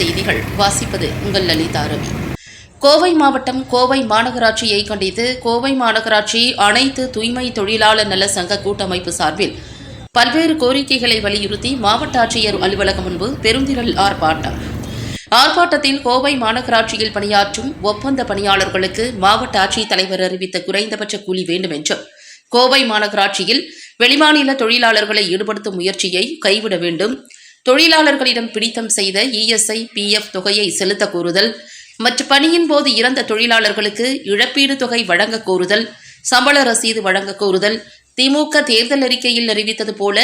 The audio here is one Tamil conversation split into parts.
செய்திகள் வாசிப்பது உங்கள் லலிதா ரவி. கோவை மாவட்டம் கோவை மாநகராட்சியை கண்டித்து கோவை மாநகராட்சி அனைத்து தூய்மை தொழிலாளர் நல சங்க கூட்டமைப்பு சார்பில் பல்வேறு கோரிக்கைகளை வலியுறுத்தி மாவட்ட ஆட்சியர் அலுவலகம் முன்பு பெருந்திரள் ஆர்ப்பாட்டம். ஆர்ப்பாட்டத்தில் கோவை மாநகராட்சியில் பணியாற்றும் ஒப்பந்த பணியாளர்களுக்கு மாவட்ட ஆட்சித் தலைவர் அறிவித்த குறைந்தபட்ச கூலி வேண்டும் என்றும், கோவை மாநகராட்சியில் வெளிமாநில தொழிலாளர்களை ஈடுபடுத்தும் முயற்சியை கைவிட வேண்டும், தொழிலாளர்களிடம் பிடித்தம் செய்த இஎஸ்ஐ பிஎஃப் தொகையை செலுத்த கோருதல் மற்றும் பணியின் போது இறந்த தொழிலாளர்களுக்கு இழப்பீடு தொகை வழங்க கோருதல், சம்பள ரசீது வழங்க கோருதல், திமுக தேர்தல் அறிக்கையில் அறிவித்தது போல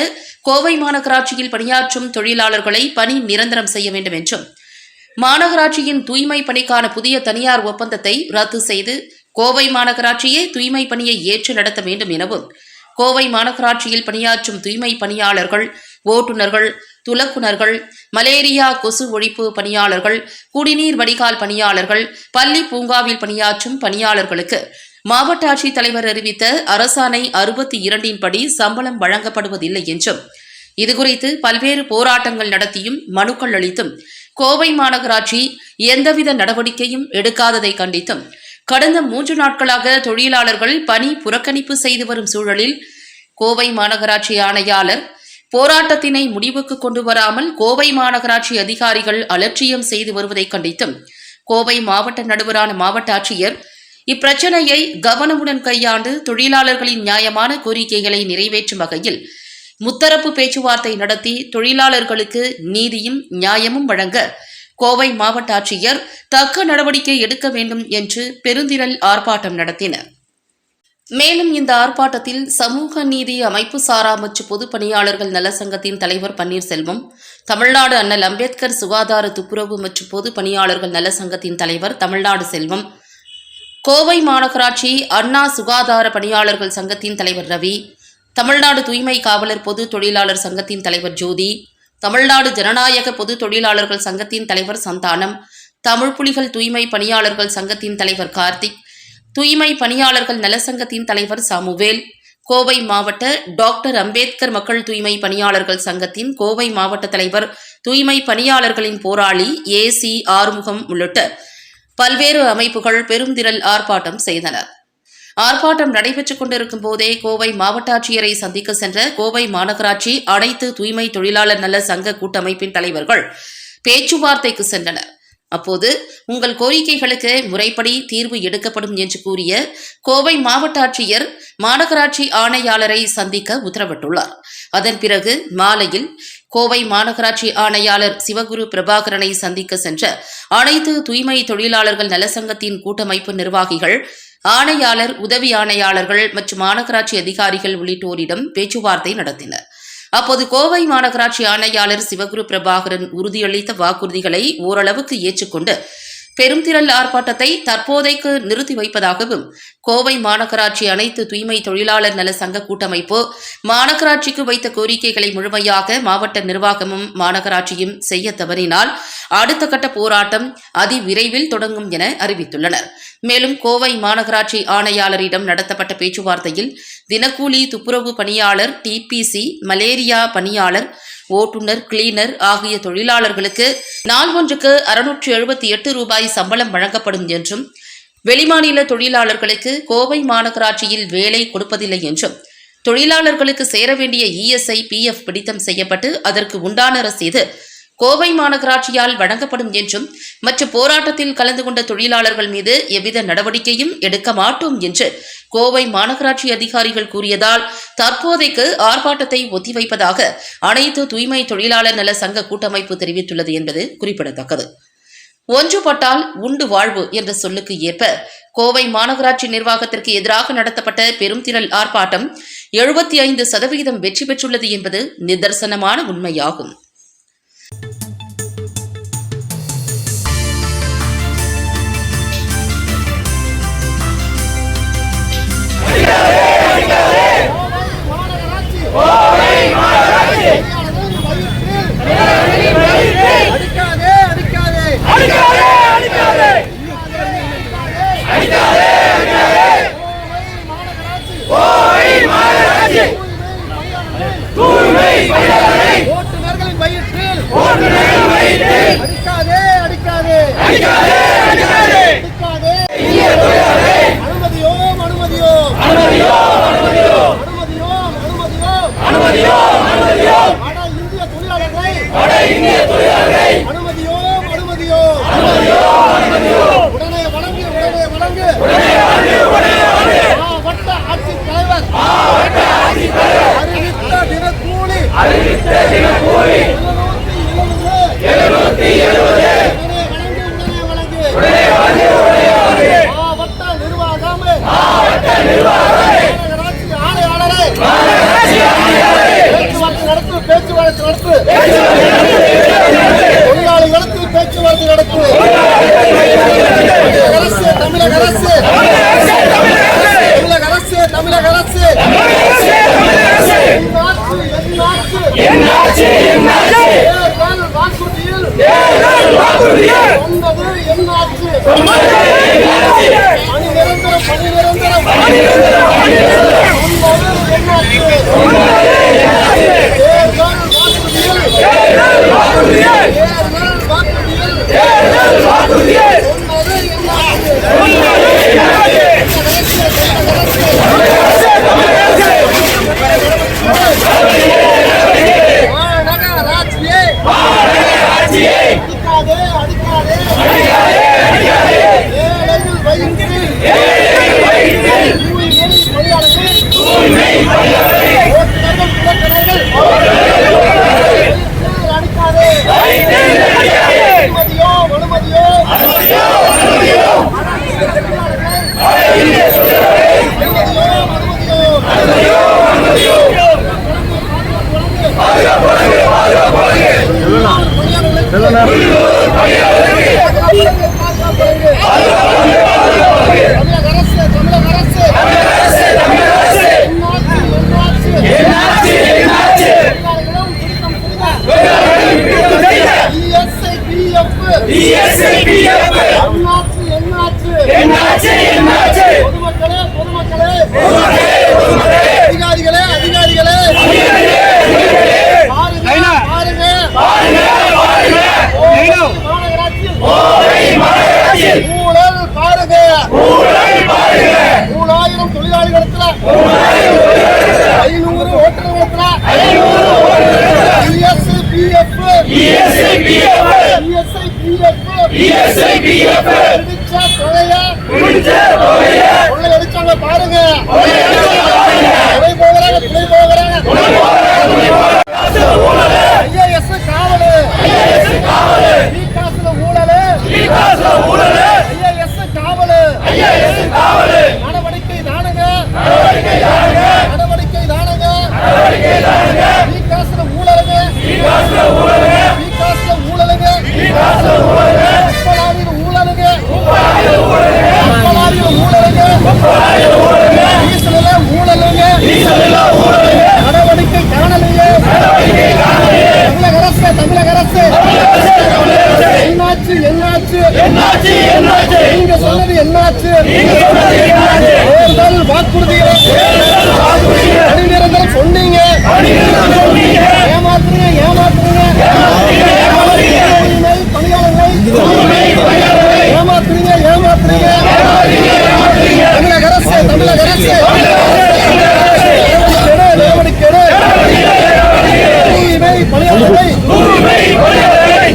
கோவை மாநகராட்சியில் பணியாற்றும் தொழிலாளர்களை பணி நிரந்தரம் செய்ய வேண்டும் என்றும், மாநகராட்சியின் தூய்மை பணிக்கான புதிய தனியார் ஒப்பந்தத்தை ரத்து செய்து கோவை மாநகராட்சியே தூய்மை பணியை ஏற்று நடத்த வேண்டும் எனவும், கோவை மாநகராட்சியில் பணியாற்றும் தூய்மை பணியாளர்கள், ஓட்டுநர்கள், துலக்குனர்கள், மலேரியா கொசு ஒழிப்பு பணியாளர்கள், குடிநீர் வடிகால் பணியாளர்கள், பள்ளி பூங்காவில் பணியாற்றும் பணியாளர்களுக்கு மாவட்ட ஆட்சித் தலைவர் அறிவித்த அரசாணை 62 படி சம்பளம் வழங்கப்படுவதில்லை என்றும், இதுகுறித்து பல்வேறு போராட்டங்கள் நடத்தியும் மனுக்கள் அளித்தும் கோவை மாநகராட்சி எந்தவித நடவடிக்கையும் எடுக்காததை கண்டித்தும், கடந்த 3 நாட்களாக தொழிலாளர்கள் பணி புறக்கணிப்பு செய்து வரும் சூழலில் கோவை மாநகராட்சி ஆணையாளர் போராட்டத்தினை முடிவுக்கு கொண்டு வராமல் கோவை மாநகராட்சி அதிகாரிகள் அலட்சியம் செய்து வருவதை கண்டித்தும், கோவை மாவட்ட நடுவரான மாவட்ட ஆட்சியர் இப்பிரச்சினையை கவனமுடன் கையாண்டு தொழிலாளர்களின் நியாயமான கோரிக்கைகளை நிறைவேற்றும் வகையில் முத்தரப்பு பேச்சுவார்த்தை நடத்தி தொழிலாளர்களுக்கு நீதியும் நியாயமும் வழங்க கோவை மாவட்ட ஆட்சியர் தக்க நடவடிக்கை எடுக்க வேண்டும் என்று பெருந்திரள் ஆர்ப்பாட்டம் நடத்தினர். மேலும் இந்த ஆர்ப்பாட்டத்தில் சமூக நீதி அமைப்பு சாரா மற்றும் பொது பணியாளர்கள் நல சங்கத்தின் தலைவர் பன்னீர்செல்வம், தமிழ்நாடு அண்ணல் அம்பேத்கர் சுகாதார துப்புரவு மற்றும் பொது பணியாளர்கள் நல சங்கத்தின் தலைவர் தமிழ்நாடு செல்வம், கோவை மாநகராட்சி அண்ணா சுகாதார பணியாளர்கள் சங்கத்தின் தலைவர் ரவி, தமிழ்நாடு தூய்மை காவலர் பொது தொழிலாளர் சங்கத்தின் தலைவர் ஜோதி, தமிழ்நாடு ஜனநாயக பொது தொழிலாளர்கள் சங்கத்தின் தலைவர் சந்தானம், தமிழ் புலிகள் தூய்மை பணியாளர்கள் சங்கத்தின் தலைவர் கார்த்திக், தூய்மை பணியாளர்கள் நலசங்கத்தின் தலைவர் சாமுவேல், கோவை மாவட்ட டாக்டர் அம்பேத்கர் மக்கள் தூய்மை பணியாளர்கள் சங்கத்தின் கோவை மாவட்ட தலைவர் தூய்மை பணியாளர்களின் போராளி ஏசி ஆறுமுகம் உள்ளிட்ட பல்வேறு அமைப்புகள் பெருந்திரள் ஆர்ப்பாட்டம் செய்தனர். ஆர்ப்பாட்டம் நடைபெற்றுக் கொண்டிருக்கும் போதே கோவை மாவட்ட ஆட்சியரை சந்திக்க சென்ற கோவை மாநகராட்சி அனைத்து தூய்மை தொழிலாளர் நல சங்க கூட்டமைப்பின் தலைவர்கள் பேச்சுவார்த்தைக்கு சென்றனர். அப்போது உங்கள் கோரிக்கைகளுக்கு முறைப்படி தீர்வு எடுக்கப்படும் என்று கூறிய கோவை மாவட்ட ஆட்சியர் மாநகராட்சி ஆணையாளரை சந்திக்க உத்தரவிட்டுள்ளார். அதன் பிறகு மாலையில் கோவை மாநகராட்சி ஆணையாளர் சிவகுரு பிரபாகரனை சந்திக்க சென்ற அனைத்து தூய்மை தொழிலாளர்கள் நலசங்கத்தின் கூட்டமைப்பு நிர்வாகிகள், ஆணையாளர், உதவி ஆணையாளர்கள் மற்றும் மாநகராட்சி அதிகாரிகள் உள்ளிட்டோரிடம் பேச்சுவார்த்தை நடத்தினர். அப்போது கோவை மாநகராட்சி ஆணையாளர் சிவகுரு பிரபாகரன் உறுதியளித்த வாக்குறுதிகளை ஓரளவுக்கு ஏற்றுக்கொண்டு பெருந்திரள் ஆர்ப்பாட்டத்தை தற்போதைக்கு நிறுத்தி வைப்பதாகவும், கோவை மாநகராட்சி அனைத்து தூய்மை தொழிலாளர் நல சங்க கூட்டமைப்பு மாநகராட்சிக்கு வைத்த கோரிக்கைகளை முழுமையாக மாவட்ட நிர்வாகமும் மாநகராட்சியும் செய்ய தவறினால் அடுத்த கட்ட போராட்டம் அதிவிரைவில் தொடங்கும் என அறிவித்துள்ளனர். மேலும் கோவை மாநகராட்சி ஆணையாளரிடம் நடத்தப்பட்ட பேச்சுவார்த்தையில் தினக்கூலி துப்புரவு பணியாளர், டிபிசி, மலேரியா பணியாளர், ஓட்டுநர், கிளீனர் ஆகிய தொழிலாளர்களுக்கு நாள் ஒன்றுக்கு 678 ரூபாய் சம்பளம் வழங்கப்படும் என்றும், வெளிமாநில தொழிலாளர்களுக்கு கோவை மாநகராட்சியில் வேலை கொடுப்பதில்லை என்றும், தொழிலாளர்களுக்கு சேர வேண்டிய இஎஸ்ஐ பிஎஃப் பிடித்தம் செய்யப்பட்டு அதற்கு உண்டான ரசீது கோவை மாநகராட்சியால் வழங்கப்படும் என்றும், மற்ற போராட்டத்தில் கலந்து கொண்ட தொழிலாளர்கள் மீது எவ்வித நடவடிக்கையும் எடுக்க மாட்டோம் என்று கோவை மாநகராட்சி அதிகாரிகள் கூறியதால் தற்போதைக்கு ஆர்ப்பாட்டத்தை ஒத்திவைப்பதாக அனைத்து தூய்மை தொழிலாளர் நல சங்க கூட்டமைப்பு தெரிவித்துள்ளது என்பது குறிப்பிடத்தக்கது. ஒன்றுபட்டால் உண்டு வாழ்வு என்ற சொல்லுக்கு ஏற்ப கோவை மாநகராட்சி நிர்வாகத்திற்கு எதிராக நடத்தப்பட்ட பெருந்திரள் ஆர்ப்பாட்டம் 75% வெற்றி பெற்றுள்ளது என்பது நிதர்சனமான உண்மையாகும். ஓட்டுநர்களின் அதிகாரிகளே ஊழல் பாருங்க 3000 தொழிலாளிகளுக்கு 500 ஓட்டுநர்களுக்கு அடிச்சாங்க பாருங்க. துணை போகிறாங்க ஐஏஎஸ் காவலு ஊழலு ஐஏஎஸ் காவலு நடவடிக்கை தானுங்க ஊழலுங்க நடவடிக்கை காணலையே. தமிழக அரசு என்னாச்சு? நீங்க சொன்னது என்னாச்சு? தேர்தல் வாக்குறுதிகளை நிரந்தரம் சொன்னீங்க. ஏமாத்துறீங்க பணியாளர்களை ஏமாத்துறீங்க. தமிழக அரசு பணியாளர்களை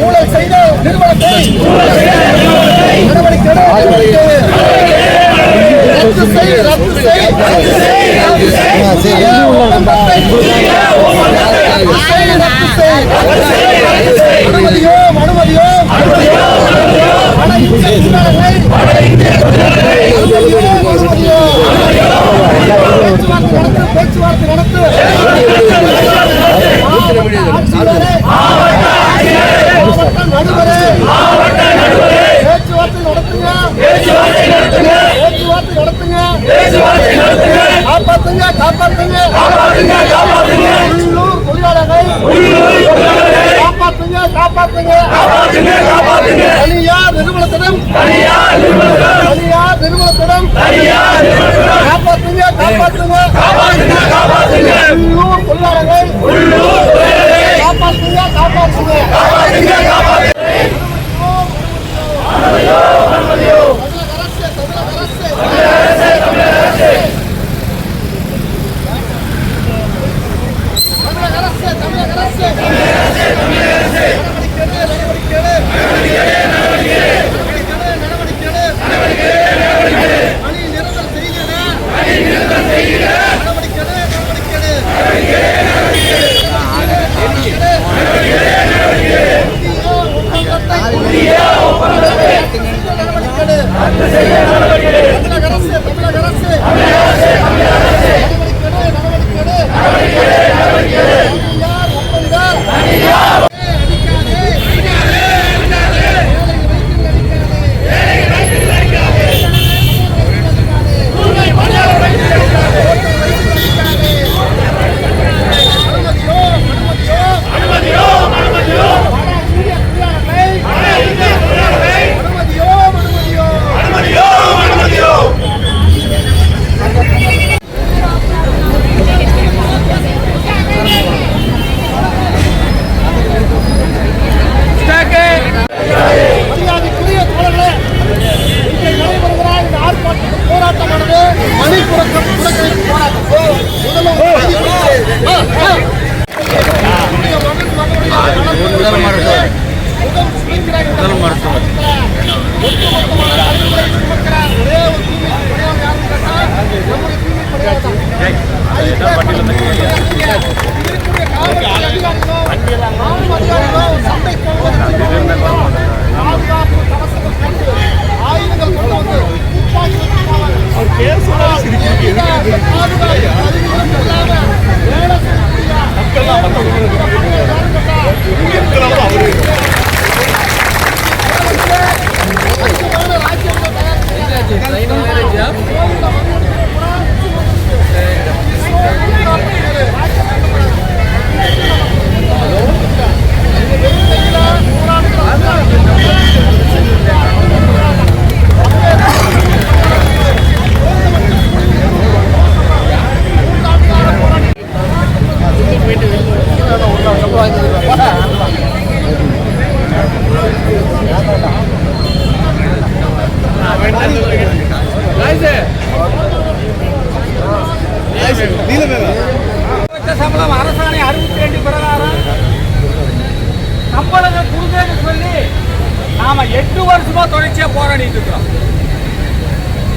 ஊழல் செய்த நிறுவனத்தை நடவடிக்கை ரத்து செய். அனுமதியோ பேச்சுவார்த்தை நடத்து. காப்பாத்துங்க உள்ளூர் தொழிலாளர்கள் காப்பாத்துங்க. தனியார் நிறுவனத்திடம் காப்பாத்துங்க. உள்ளூர் தொழிலாளர்கள் காப்பாத்துங்க.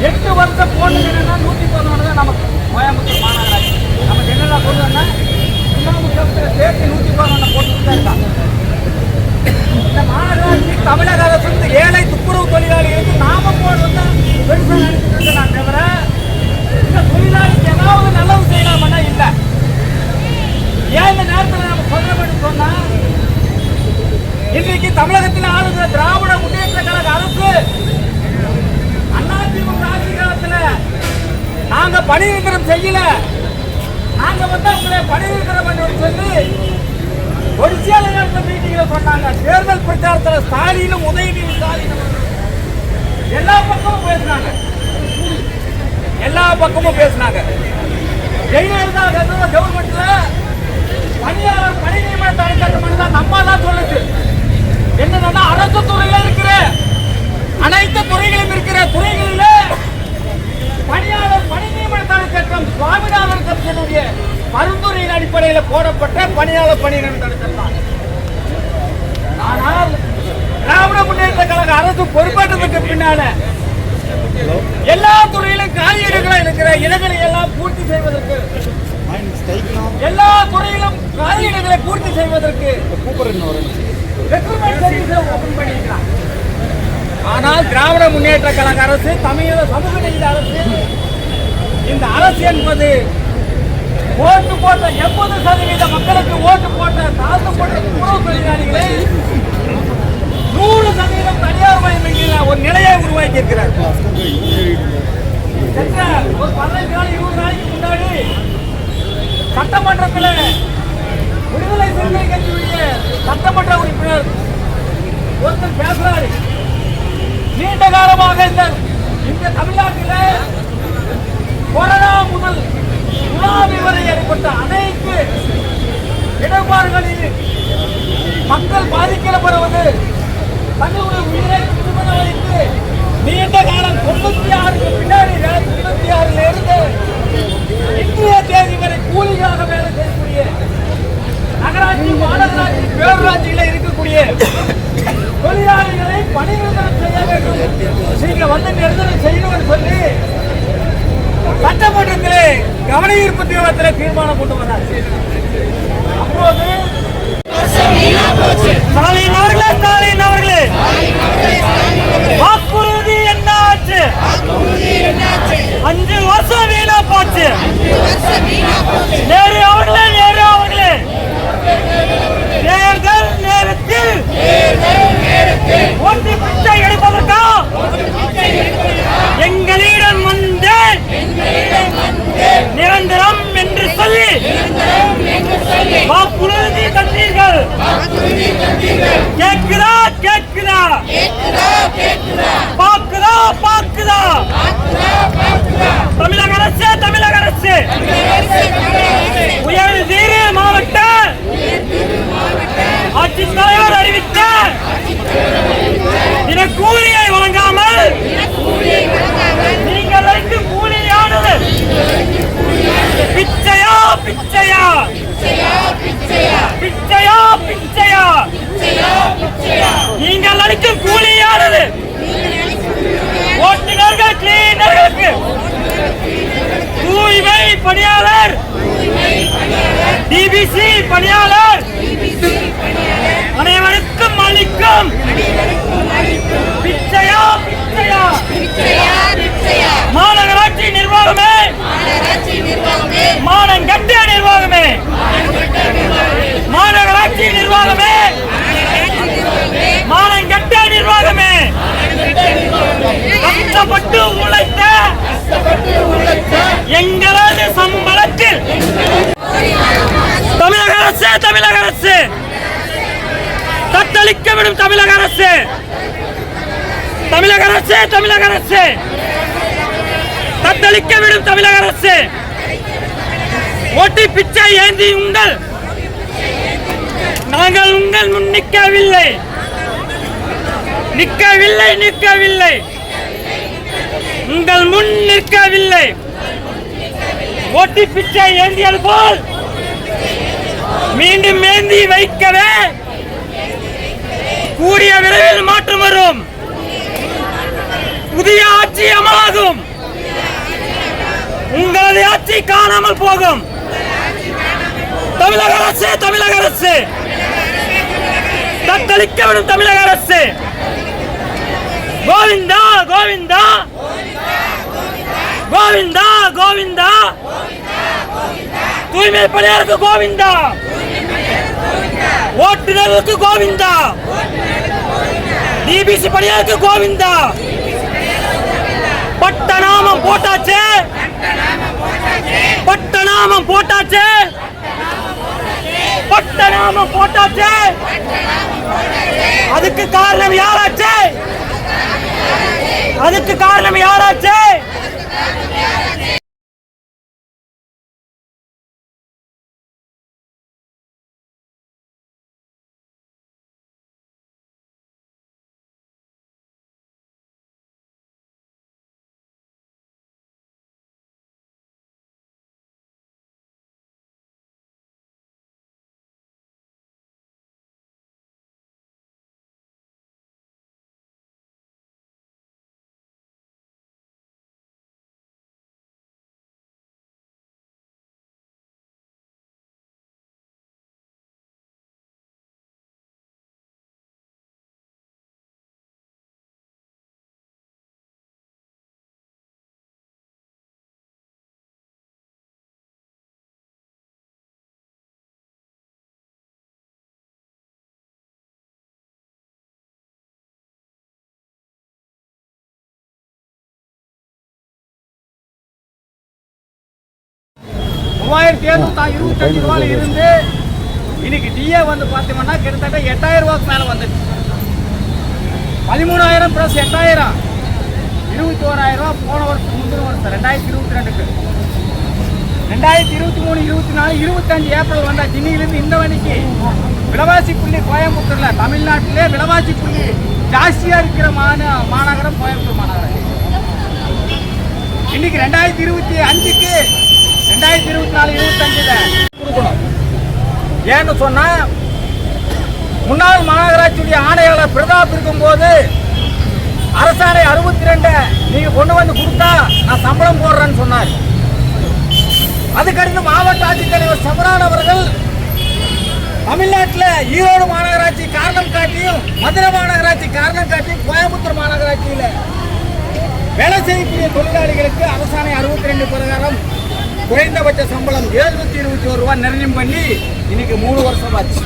8 வருஷம் போட்டு என்னன்னா 111 தான் நமக்கு கோயம்புத்தூர் மாநகராட்சி. நமக்கு என்னென்ன சொல்லுன்னா சேர்த்து 111 போட்டு தான் இருக்காங்க. இந்த மாநகராட்சி தமிழக அரசு ஏழை துப்புரவு தொழிலாளிகளுக்கு நாம போடுறது பெருசாக நினைச்சிட்டு நான் தவிர இந்த தொழிலாளிக்கு ஏதாவது நல்லது செய்யலாம்னா இல்லை. ஏன் இந்த நேரத்தில் நம்ம சொல்றோம்னு சொன்னா இன்றைக்கு தமிழகத்தில் ஆளுகிற திராவிட முன்னேற்ற கழக அரசு அதிமுக ஆட்சி காலத்தில் நாங்க பணி நிரந்தரம் செய்யல, நாங்க உங்களை பணி நிரந்தரம் என்று சொல்லி ஒரு சில நேரத்தில் மீட்டிங்ல சொன்னாங்க. தேர்தல் பிரச்சாரத்தில் ஸ்டாலினும் உதயநிதி ஸ்டாலினும் எல்லா பக்கமும் பேசினாங்க. ஜெயலலிதா கவர்மெண்ட்ல பணியாளர் பணி நியமன தடுக்கணும் தான் நம்ம தான் சொல்லுது. என்னன்னா அரசு துறையில இருக்கிற அனைத்து துறைகளும் இருக்கிற துறைகளில் பணியாளர் பணி நியமன தடுக்கட்டும் சுவாமிநாதன் கட்சியினுடைய பரிந்துரையின் அடிப்படையில் போடப்பட்ட பணியாளர் பணி நியமன தடுக்கத்தான். ஆனால் திராவிட முன்னேற்ற கழக அரசு பொறுப்பேற்றதுக்கு பின்னால எல்லா துறையிலும் காலியிடங்களும் இருக்கிற இடங்களை எல்லாம் பூர்த்தி செய்வதற்கு எல்லா துறையிலும் காலியிடங்களை பூர்த்தி செய்வதற்கு ரெக்ரூட்மெண்ட் சர்வீஸை ஓபன் பண்ணியிருக்கிறார். ஆனால் திராவிட முன்னேற்ற கழக அரசு தமிழக சமூக நீதி அரசு இந்த அரசு என்பது ஓட்டு போட்ட 80% மக்களுக்கு ஓட்டு போட்ட தாழ்த்தப்பட்ட துப்புரவு தொழிலாளிகளை 100% தனியார் மயம் என்கிற ஒரு நிலையை உருவாக்கி இருக்கிறார். ஒரு 15 நாள் 20 நாளைக்கு முன்னாடி சட்டமன்றத்தில் விடுதலை சிறுத்தை கட்சியுடைய சட்டமன்ற உறுப்பினர் ஒருத்தர் பேசுறாரு. நீண்ட காலமாக இந்த தமிழ்நாட்டில் கொரோனா முதல் சுனாமி வரை ஏற்பட்ட அனைத்து இடர்பாடுகளில் மக்கள் பாதிக்கப்படுவது தங்களுடைய உயிரை வைத்து நீண்ட காலம் 96க்கு பின்னாடி 96ல இருந்து இன்றைய தேதி வரை கூலியாக வேலை செய்யக்கூடிய நகராட்சி மாநகராட்சி பேரூராட்சியில் இருக்கக்கூடிய தொழிலாளிகளை பணி நிரந்தரம் செய்ய வேண்டும், நீங்க வந்து நிரந்தரம் செய்யணும்னு சொல்லி சட்டமன்றத்திலே கவன ஈர்ப்பு தீர்மானத்தில் தீர்மானம் கொண்டு வந்தார். அப்போது ஸ்டாலின் அவர்களே வாக்குறுதி என்ன ஆச்சு? 5 வருஷம் வீணா போச்சு. நேரு அவர்களே தேர்தல் நேரத்தில் ஓட்டு பிச்சை எடுப்பதற்கா எங்களிடம் வந்து நிரந்தரம் என்று சொல்லி வாக்குறுதி தந்தீர்கள். கேட்குதா பாக்குதா தமிழக அரசு உயர்திரு மாவட்ட ஆட்சித்தலைவர் அறிவித்த தினக்கூலியை வழங்காமல் நீங்கள் அளித்து கூலியானது பிச்சையா நீங்கள் அளிக்கும் கூலியானது ஓட்டுநர்கள் கிளீனர்களுக்கு தூய்மை பணியாளர் டிபிசி பணியாளர் அனைவருக்கும் அளிக்கும் பிச்சையா மாநகராட்சி நிர்வாகமே மானங்கட்ட நிர்வாகமே மாநகராட்சி நிர்வாகமே மானங்கட்ட நிர்வாகமே கஷ்டப்பட்டு உழைத்த எங்களது சம்பளத்தில் தமிழக அரசு தத்தளிக்க விடும் தமிழக அரசு தத்தளிக்க விடும் தமிழக அரசு ஓட்டி பிச்சை ஏந்தி நாங்கள் உங்கள் முன் நிற்கவில்லை உங்கள் முன் நிற்கவில்லை. ஓட்டி பிச்சை ஏந்தியது போல் மீண்டும் ஏந்தி வைக்கவே கூடிய விரைவில் மாற்றம் வரும். புதிய ஆட்சி அமலாகும். ஆட்சி காணாமல் போகும். தமிழக அரசு தத்தளிக்க விடும் தமிழக அரசு. கோவிந்தா கோவிந்தா கோவிந்தா கோவிந்தா தூய்மை பணியாளருக்கு கோவிந்தா, ஓட்டுநருக்கு கோவிந்தா, டிபிசி பணியாளருக்கு கோவிந்தா. பட்டநாமம் போட்டாச்சு, பட்டநாமம் போட்டாச்சு, பட்டநாமம் போட்டாச்சு. அதுக்கு காரணம் யாராச்சு? அதுக்கு காரணம் யாராச்சு? $3725 இருந்து இன்னைக்கு டிஏ வந்து பார்த்தீங்கன்னா கிட்டத்தட்ட 8000 ரூபாய்க்கு மேலே வந்துச்சு. 13,000 + 8,000 21,000 ரூபா போன வருஷத்துக்கு முந்தின வருஷம் 2022க்கு. 2023, 24, 25 ஏப்ரல் வந்தாச்சு. இன்னிலிருந்து இந்த வரைக்கு விலைவாசி புள்ளி கோயம்புத்தூர்ல தமிழ்நாட்டிலே விலைவாசி புள்ளி ஜாஸ்தியா இருக்கிற மாநகரம் கோயம்புத்தூர் மாநகரம். இன்னைக்கு 2025க்கு 2024, 25 கொடுக்கணும். ஏன்னு சொன்னா முன்னாள் மாநகராட்சியுடைய ஆணையாளர் பிரதாப் இருக்கும்போது அரசாணை 62 நீங்க கொண்டு வந்து கொடுத்தா நான் சம்பளம் போடுறேன்னு சொன்னார். அதுக்கடுத்து மாவட்ட ஆட்சித்தலைவர் சமரான் அவர்கள் தமிழ்நாட்டில் ஈரோடு மாநகராட்சி காரணம் காட்டியும் மதுரை மாநகராட்சி காரணம் காட்டியும் கோயம்புத்தூர் மாநகராட்சியில் வேலை செய்யக்கூடிய தொழிலாளிகளுக்கு அரசாணை 62 பிரகாரம் குறைந்தபட்ச சம்பளம் 721 ரூபாய் நிர்ணயம் பண்ணி இன்னைக்கு 3 வருஷம் ஆச்சு.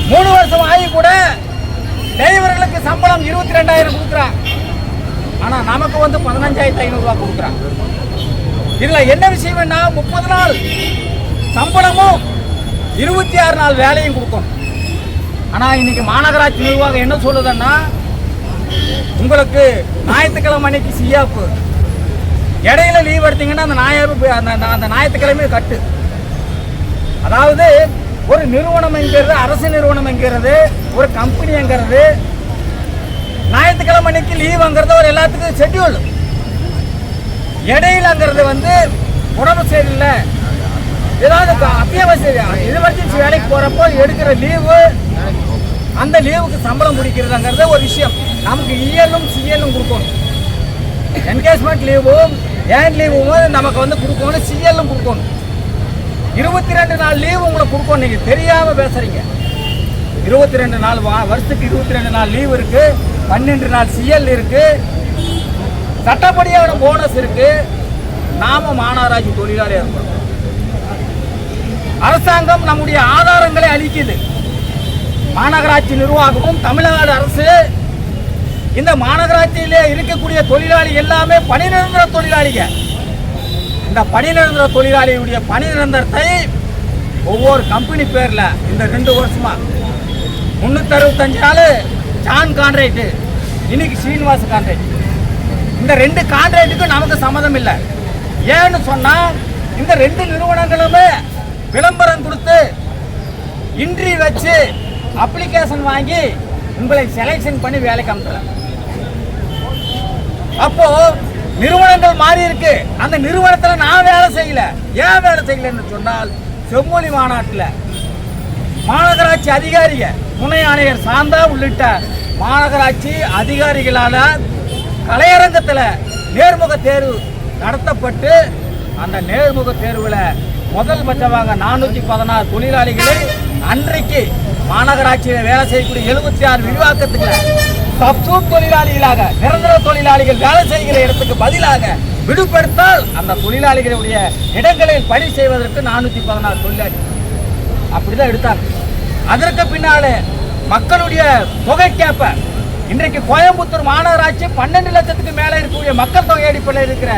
3 வருஷம் ஆகி கூட டிரைவர்களுக்கு சம்பளம் 22,000 கொடுக்குறான். ஆனா நமக்கு வந்து 15,500 ரூபாய் கொடுக்குறான். இதுல என்ன விஷயம்னா 30 நாள் சம்பளமும் 26 நாள் வேலையும் கொடுக்கும். ஆனா இன்னைக்கு மாநகராட்சி நிர்வாகம் என்ன சொல்லுதுன்னா உங்களுக்கு ஞாயிற்றுக்கிழமை அன்னைக்கு சிஆப்பு இடையில லீவ் எடுத்தீங்கன்னா அந்த ஞாயிற்றுக்கிழமை கட்டு. அதாவது ஒரு நிறுவனம் என்கிறது அரசு நிறுவனம் என்கிறது ஒரு கம்பெனி என்கிறது ஞாயிற்றுக்கிழமை அன்னைக்கு லீவுங்கிறது ஒரு எல்லாத்துக்கும் ஷெட்யூல். இடையிலங்கிறது வந்து உடம்பு சரியில்லை ஏதாவது அத்தியாவசிய எமர்ஜென்சி வேலைக்கு போறப்போ எடுக்கிற லீவு அந்த லீவுக்கு சம்பளம் பிடிக்கிறதுங்கிறது ஒரு விஷயம். நமக்கு இஎல்லும் சிஎல்லும் கொடுக்கணும். என்கேஜ்மெண்ட் லீவும் ஏன் லீவும் நமக்கு வந்து கொடுக்கணும், சிஎல்லும் கொடுக்கணும். 22 நாள் லீவு உங்களுக்கு கொடுக்கணும். நீங்க தெரியாம பேசுறீங்க. 22 நாள் வருஷத்துக்கு 22 நாள் லீவு இருக்கு, 12 நாள் சிஎல் இருக்கு, சட்டப்படியான போனஸ் இருக்கு. நாம மாநகராட்சி தொழிலாளியா இருக்கணும். அரசாங்கம் நம்முடைய ஆதாரங்களை அளிக்குது. மாநகராட்சி நிர்வாகமும் தமிழ்நாடு அரசு இந்த மாநகராட்சியிலே இருக்கக்கூடிய தொழிலாளி எல்லாமே பணி நிரந்தர தொழிலாளிங்க. இந்த பணி நிரந்தர தொழிலாளியுடைய பணி நிரந்தரத்தை ஒவ்வொரு கம்பெனி பேர்ல இந்த 2 வருஷமா 365 நாள் ஜான் கான்ட்ராக்ட், இன்னைக்கு ஸ்ரீனிவாஸ் கான்ட்ராக்ட். இந்த 2 கான்ட்ராக்டுக்கும் நமக்கு சம்மதம் இல்லை. ஏன்னு சொன்னா இந்த 2 நிறுவனங்களுமே விளம்பரம் கொடுத்து இன்ட்ரி வச்சு அப்ளிகேஷன் வாங்கி உங்களை செலக்ஷன் பண்ணி வேலைக்கு அனுப்புறேன். அப்போ நிறுவனங்கள் மாறி இருக்கு. அந்த நிறுவனத்தில் நான் வேலை செய்யல. ஏன் வேலை செய்யலன்னு சொன்னால் செம்மொழி மாநாட்டில் மாநகராட்சி அதிகாரிகள் துணை ஆணையர் சாந்தா உள்ளிட்ட மாநகராட்சி அதிகாரிகளால் கலையரங்கத்தில் நேர்முக தேர்வு நடத்தப்பட்டு அந்த நேர்முக தேர்வில் முதல் பட்சமாக 416 தொழிலாளிகளை அன்றைக்கு மாநகராட்சியில் வேலை செய்யக்கூடிய 76 விரிவாக்கத்துக்கு சப்சூட் தொழிலாளிகளாக நிரந்தர தொழிலாளிகள் வேலை செய்கிற இடத்துக்கு பதிலாக விடுபடுத்தால் அந்த தொழிலாளிகளுடைய இடங்களில் பணி செய்வதற்கு 416 தொழிலாளி அப்படிதான் எடுத்தாங்க. அதற்கு பின்னாலே மக்களுடைய தொகைக்கேற்ப இன்றைக்கு கோயம்புத்தூர் மாநகராட்சி 12 லட்சத்துக்கு மேலே இருக்கக்கூடிய மக்கள் தொகை அடிப்படையில் இருக்கிற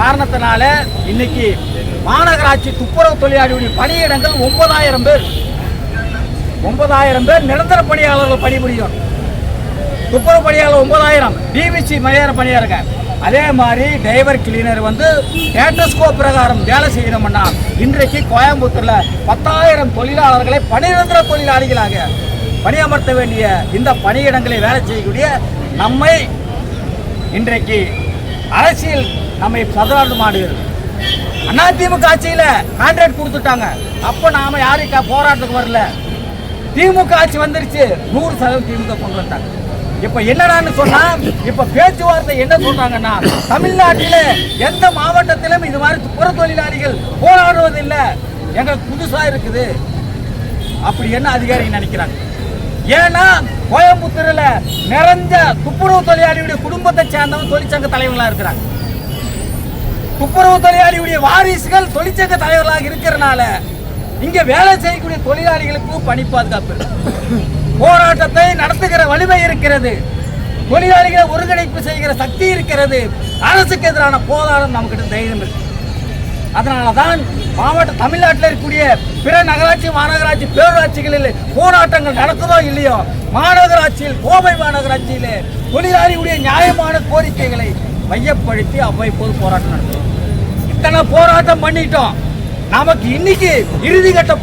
காரணத்தினால இன்னைக்கு மாநகராட்சி துப்புரவு தொழிலாளியுடைய பணியிடங்கள் 9000 பேர் நிரந்தர பணியாளர்கள் பணிபுரியும். துப்புரவு பணியாளர் 9000 டிவிசி மலையாள பணியாளருங்க. அதே மாதிரி டிரைவர் கிளீனர் ஸ்டேட்டஸ்கோ பிரகாரம் வேலை செய்யணும்னா இன்றைக்கு கோயம்புத்தூர்ல 10,000 தொழிலாளர்களை பணிநிரந்தர தொழிலாளிகளாக பணியமர்த்த வேண்டிய இந்த பணியிடங்களை வேலை செய்யக்கூடிய நம்மை இன்றைக்கு அரசியல் நம்மை சதுராண்டமாடுகிறது. அதிமுக ஆட்சியில கான்ட்ராக்ட் கொடுத்துட்டாங்க. அப்ப நாம யாருக்கு போராட்டத்துக்கு வரல. திமுக ஆட்சி வந்துருச்சு, 100% திமுக கொண்டு வந்தாங்க. இப்ப என்னடான்னு சொன்னா இப்ப பேச்சுவார்த்தை என்ன சொல்றாங்கன்னா தமிழ்நாட்டில எந்த மாவட்டத்திலும் இது மாதிரி துப்புர தொழிலாளிகள் போராடுவதில்லை, எங்களுக்கு புதுசா இருக்குது அப்படி என்ன அதிகாரி நினைக்கிறாங்க. ஏன்னா கோயம்புத்தூர்ல நிறைஞ்ச துப்புரவு தொழிலாளியுடைய குடும்பத்தை சேர்ந்தவங்க தொழிற்சங்க தலைவர்களா இருக்கிறாங்க. துப்புரவு தொழிலாளியுடைய வாரிசுகள் தொழிற்சங்க தலைவர்களாக இருக்கிறனால இங்க வேலை செய்யக்கூடிய தொழிலாளிகளுக்கு பணி பாதுகாப்பு, போராட்டத்தை நடத்துகிற வலிமை இருக்கிறது, தொழிலாளிகளை ஒருங்கிணைப்பு செய்கிற சக்தி இருக்கிறது. அரசுக்கு எதிரான போராட்டம் நமக்கு தைரியம் இருக்கு. அதனாலதான் தமிழ்நாட்டில் இருக்கக்கூடிய பிற நகராட்சி மாநகராட்சி பேரூராட்சிகளில் போராட்டங்கள் நடக்குதோ இல்லையோ, மாநகராட்சியில் கோவை மாநகராட்சியிலே தொழிலாளியுடைய நியாயமான கோரிக்கைகளை மையப்படுத்தி அவ்வப்போது போராட்டம் நடத்தும். இத்தனை போராட்டம் பண்ணிட்டோம். நமக்கு இன்னைக்கு இறுதிக்கட்ட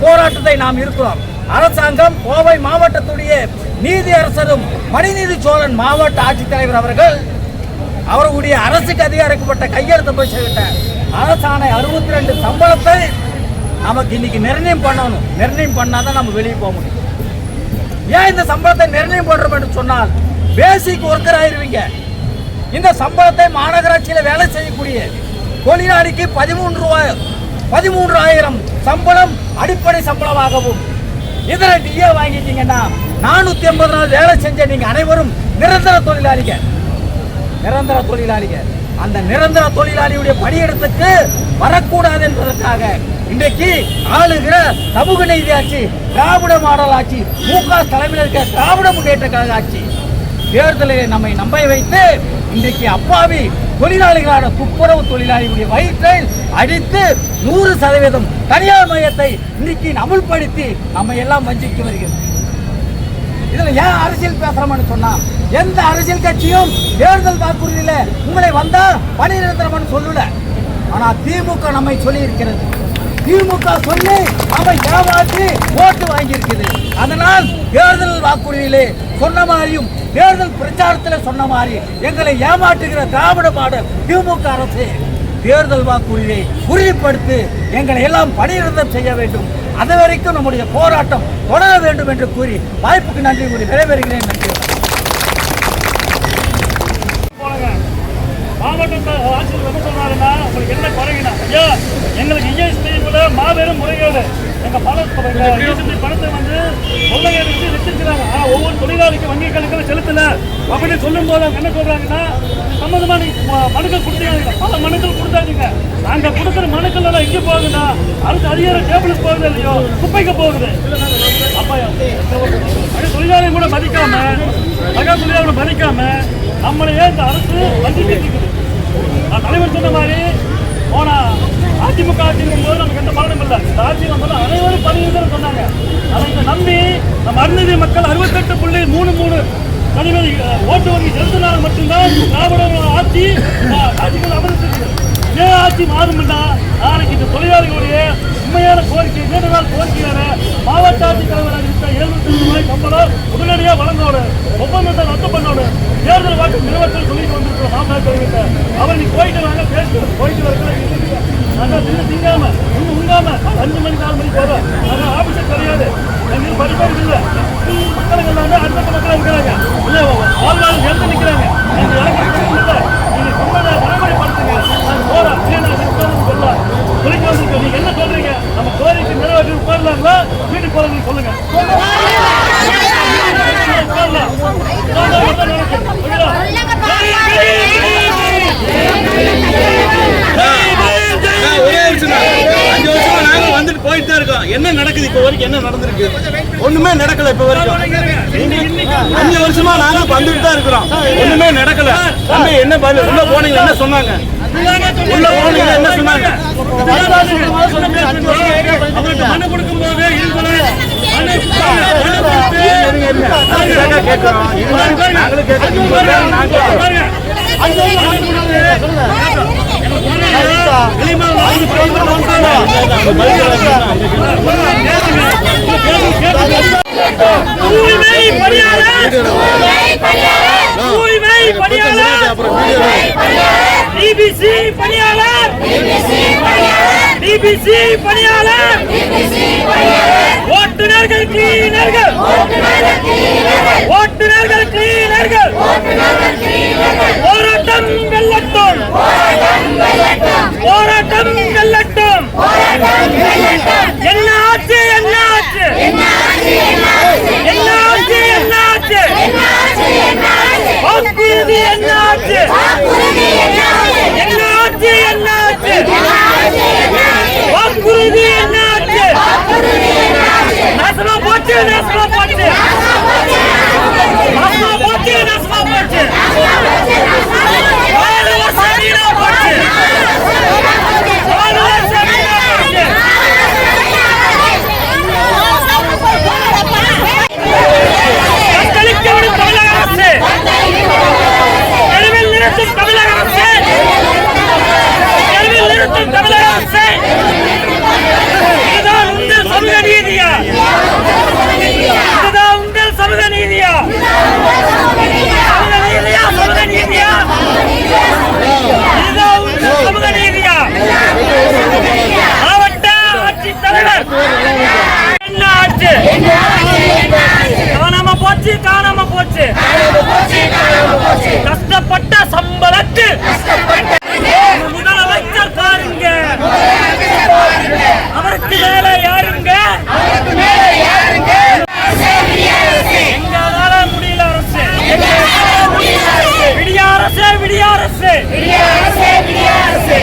போராட்டத்தை நாம் இருக்கிறோம். அரசாங்கம் கோவை மாவட்டத்துடைய நீதி அரசரும் மணிநீதி சோழன் மாவட்ட ஆட்சித்தலைவர் அவர்கள் அவர்களுடைய அரசுக்கு அதிகாரிக்கப்பட்ட கையெழுத்து போய் செய்கிட்ட அரசாணை 62 சம்பளத்தை நமக்கு இன்னைக்கு நிர்ணயம் பண்ணணும். நிர்ணயம் பண்ணாதான் நம்ம வெளியே போக முடியும். ஏன் இந்த சம்பளத்தை நிர்ணயம் பண்றோம் என்று சொன்னால் பேசிக் ஒர்க்கர் ஆயிருவீங்க. இந்த சம்பளத்தை மாநகராட்சியில் வேலை செய்யக்கூடிய தொழிலாளிக்கு 13,000 சம்பளம் அடிப்படை சம்பளமாகவும் இதர டிஏ வாங்கிட்டீங்கன்னா 480 நாள் வேலை செஞ்ச நீங்க அனைவரும் நிரந்தர தொழிலாளிக. அந்த நிரந்தர தொழிலாளியுடைய பணியிடத்துக்கு வரக்கூடாது என்பதற்காக இன்றைக்கு ஆளுகிற சமூக நீதி ஆட்சி, திராவிட மாடல் ஆட்சி, மு.க. தலைமையில் இருக்கிற திராவிட முன்னேற்ற கழக ஆட்சி தேர்தலில் நம்மை நம்ப வைத்து இன்றைக்கு அப்பாவி தொழிலாளிகளான துப்புரவு தொழிலாளிகளுடைய வயிற்றை அடித்து 100% தனியார் மையத்தை இன்னைக்கு அமுல்படுத்தி நம்ம எல்லாம் வஞ்சிக்க வருகிறது. இதுல ஏன் அரசியல் பேசுறோம்னு சொன்னா எந்த அரசியல் கட்சியும் தேர்தல் வாக்குறுதியில உங்களை வந்தா பணி நிரந்தரம் சொல்லல. ஆனா திமுக நம்மை சொல்லி இருக்கிறது. திமுக சொல்லி அவை ஏமாற்றி ஓட்டு வாங்கி இருக்குது. அதனால் தேர்தல் வாக்குறுதியிலே சொன்ன மாதிரியும் தேர்தல் பிரச்சாரத்தில் சொன்ன மாதிரி எங்களை ஏமாற்றுகிற திராவிட மாடல் திமுக அரசு தேர்தல் வாக்குறுதியை உறுதிப்படுத்தி எங்களை எல்லாம் பணிநிரந்தரம் செய்ய வேண்டும். அது வரைக்கும் நம்முடைய போராட்டம் தொடர வேண்டும் என்று கூறி வாய்ப்புக்கு நன்றி கூறி விடைபெறுகிறேன். நன்றி. மாவட்ட ஆட்சியர் என்ன சொன்னாருன்னா உங்களுக்கு என்ன குறைங்கண்ணா, ஐயா எங்களுக்கு இஎஸ்டிக்குள்ள மாபெரும் முறைகேடு, எங்கள் பணத்தை கொள்ளையடிச்சு வச்சிருக்கிறாங்க. ஆனால் ஒவ்வொரு தொழிலாளிக்கும் வங்கி கணக்கில் செலுத்தல அப்படின்னு சொல்லும் போது அவங்க என்ன சொல்றாங்கன்னா சம்மந்தமா நீங்க மனுக்கள் கொடுத்தீங்க, பல மனுக்கள் கொடுத்தாங்க. நாங்கள் கொடுக்குற மனுக்கள் எல்லாம் எங்கே போகுதுன்னா அடுத்த அதிகார டேபிளுக்கு போகுது இல்லையோ குப்பைக்கு போகுது. அப்ப தொழிலாளியும் கூட மதிக்காம சக தொழிலாளர்களை மதிக்காம நம்மளையே இந்த அரசு வஞ்சிட்டு இருக்குது. தலைவர் சொன்ன மாதிரி போனா அதிமுக ஆட்சிக்கும் போது நமக்கு எந்த பலனும் இல்லை. இந்த ஆட்சியில் வந்து அனைவரும் பணியிடம் சொன்னாங்க. அதை நம்பி நம்ம அருந்ததி மக்கள் 68.33 ஓட்டு வங்கி செலுத்தினால் மட்டும்தான் திராவிட ஆட்சிகள் அமர்ந்திருக்கு. இதே ஆட்சி மாறும்னா நாளைக்கு இந்த தொழிலாளிகளுடைய உண்மையான கோரிக்கை, நீண்ட நாள் கோரிக்கையான மாவட்ட ஆட்சித்தலைவராக இருக்க 700 ரூபாய் சம்பளம் உடனடியாக வழங்கோடு, ஒப்பந்தத்தை ரத்து பண்ணோடு, தேர்தல் வாக்கு நிறுவனத்தில் சொல்லிட்டு வந்திருக்கிற மாவட்ட தெரிவித்த அவர் நீ போயிட்டு வாங்க பேசுகிறோம். போயிட்டு வரல நாங்கள் திங்காம இன்னும் உங்காம 5 மணி 4 மணிக்கு போகிறோம். நாங்கள் ஆஃபீஸர் கிடையாது, எங்களுக்கு படிப்பாடு இல்லை. மக்களுக்கு எல்லாமே அடுத்த மக்களாக இருக்கிறாங்க, இல்லை வாழ்வாளர் எழுந்து நிற்கிறாங்க. எங்கள் இலக்கணம் இல்லை. நீங்கள் சொன்னதை நடைமுறைப்படுத்துங்க. என்ன நடக்குது இப்ப வரைக்கும்? என்ன நடந்திருக்கு? ஒண்ணுமே நடக்கல இப்ப வரைக்கும். 5 வருஷமா நாங்க வந்துட்டு தான் இருக்கிறோம். ஒண்ணுமே நடக்கல. தம்பி என்ன பதில்? உள்ள போனீங்க என்ன சொன்னாங்க? உள்ள போனீங்க என்ன சொன்னாங்க? மனு கொடுக்கும் போது கேட்கிறோம். நாங்களும் தூய்மை பணியாளர் டிபிசி பணியாளர் ஓட்டுநர்கள் கிளீனர்கள் போராட்டம் வெல்லட்டும் என்ன ஆச்சு வாக்குறுதி என்ன ஆச்சு வாக்குறுதி என்ன ஆச்சு நாசமா போச்சு மாவட்ட ஆட்சித்தலைவர் என்ன ஆச்சு? காணாம போச்சு கஷ்டப்பட்ட சம்பளத்து முதலமைச்சர் பாருங்க, அவருக்கு மேல யாருங்க? எங்களால முடியல அரசு, விடிய அரசு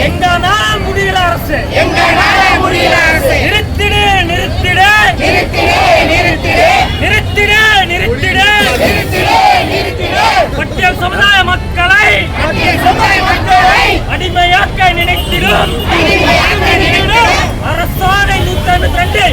எங்களால முடியல அரசு. நிறுத்திடு பட்டியல் சமுதாய மக்களை அடிமையாக்க நினைத்திடும் அரசாணை 152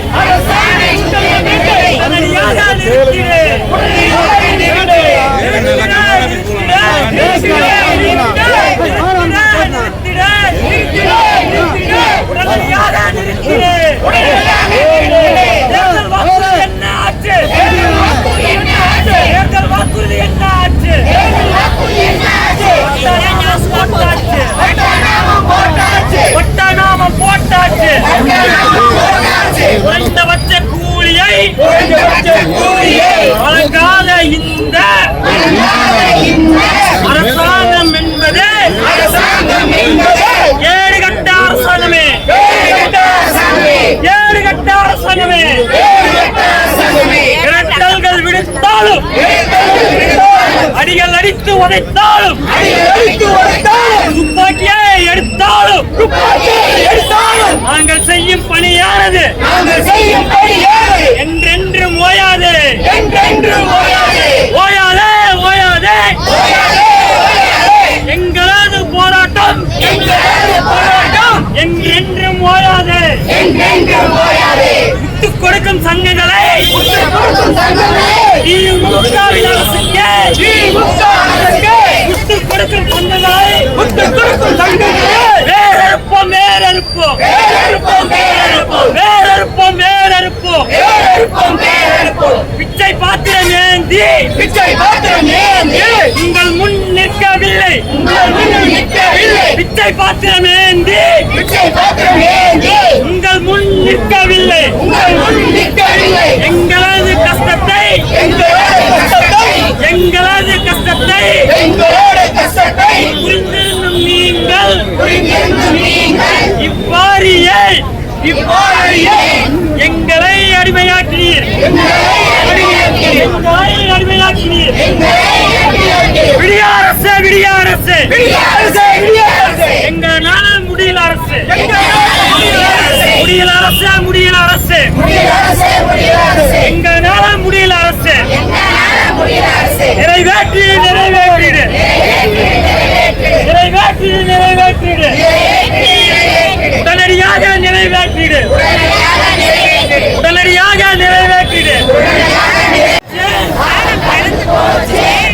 உடனடியாக நிறுத்திடு. தேர்தல் வாக்குறுதி என்ன ஆச்சு? ஒட்டநாமம் போட்டாச்சு. குறைந்தபட்ச கூலியை வழங்காத இந்த அரசாங்கம் என்பது ஏடுகட்ட அரசாங்கமே. இரட்டல்கள் விடுத்தாலும் அடிகள் அடித்து உதைத்தாலும் துப்பாக்கியை எடுத்தாலும் நாங்கள் செய்யும் பணியானது என்றென்றும் ஓயாது. எங்களது போராட்டம் என்றென்றும் ஓயாது. விட்டுக் கொடுக்கும் சங்கங்களை திமுகவின் அரசுக்கு விட்டுக் கொடுக்கும் சங்கங்களை வேறறுப்போம். பிச்சை பாத்திரம் ஏந்தி உங்கள் முன் நிற்கவில்லை. பிச்சை பாத்திரம் ஏந்தி உங்கள் முன் நிற்கவில்லை. எங்களது கஷ்டத்தை புரிந்திருந்தும் நீங்கள் இவ்வாறியே எங்களை அடிமையாக்கினீர். விடிய அரசு எங்களால் முடியல அரசு. முடியல அரசு, முடியல அரசு, எங்கனால முடியல அரசு, நிறைவேற்றிடு, நிறைவேற்றிடு, நிறைவேற்றிடு, நிறைவேற்றிடு, உடனடியாக நிறைவேற்றிடு, உடனடியாக நிறைவேற்றிடு.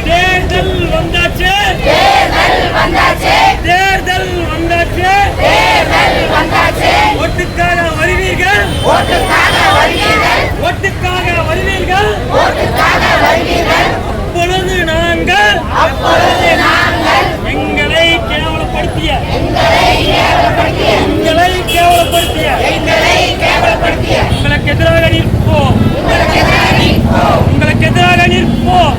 தேர்தல் வந்தாச்சு, தேர்தல் வந்தாச்சு, ஓட்டுக்காக வருவீர்கள், ஓட்டுக்காக வருவீர்கள், அப்பொழுது நாங்கள் எங்களை கேவலப்படுத்திய, உங்களுக்கு எதிராக நிற்போம், உங்களுக்கு எதிராக நிற்போம்,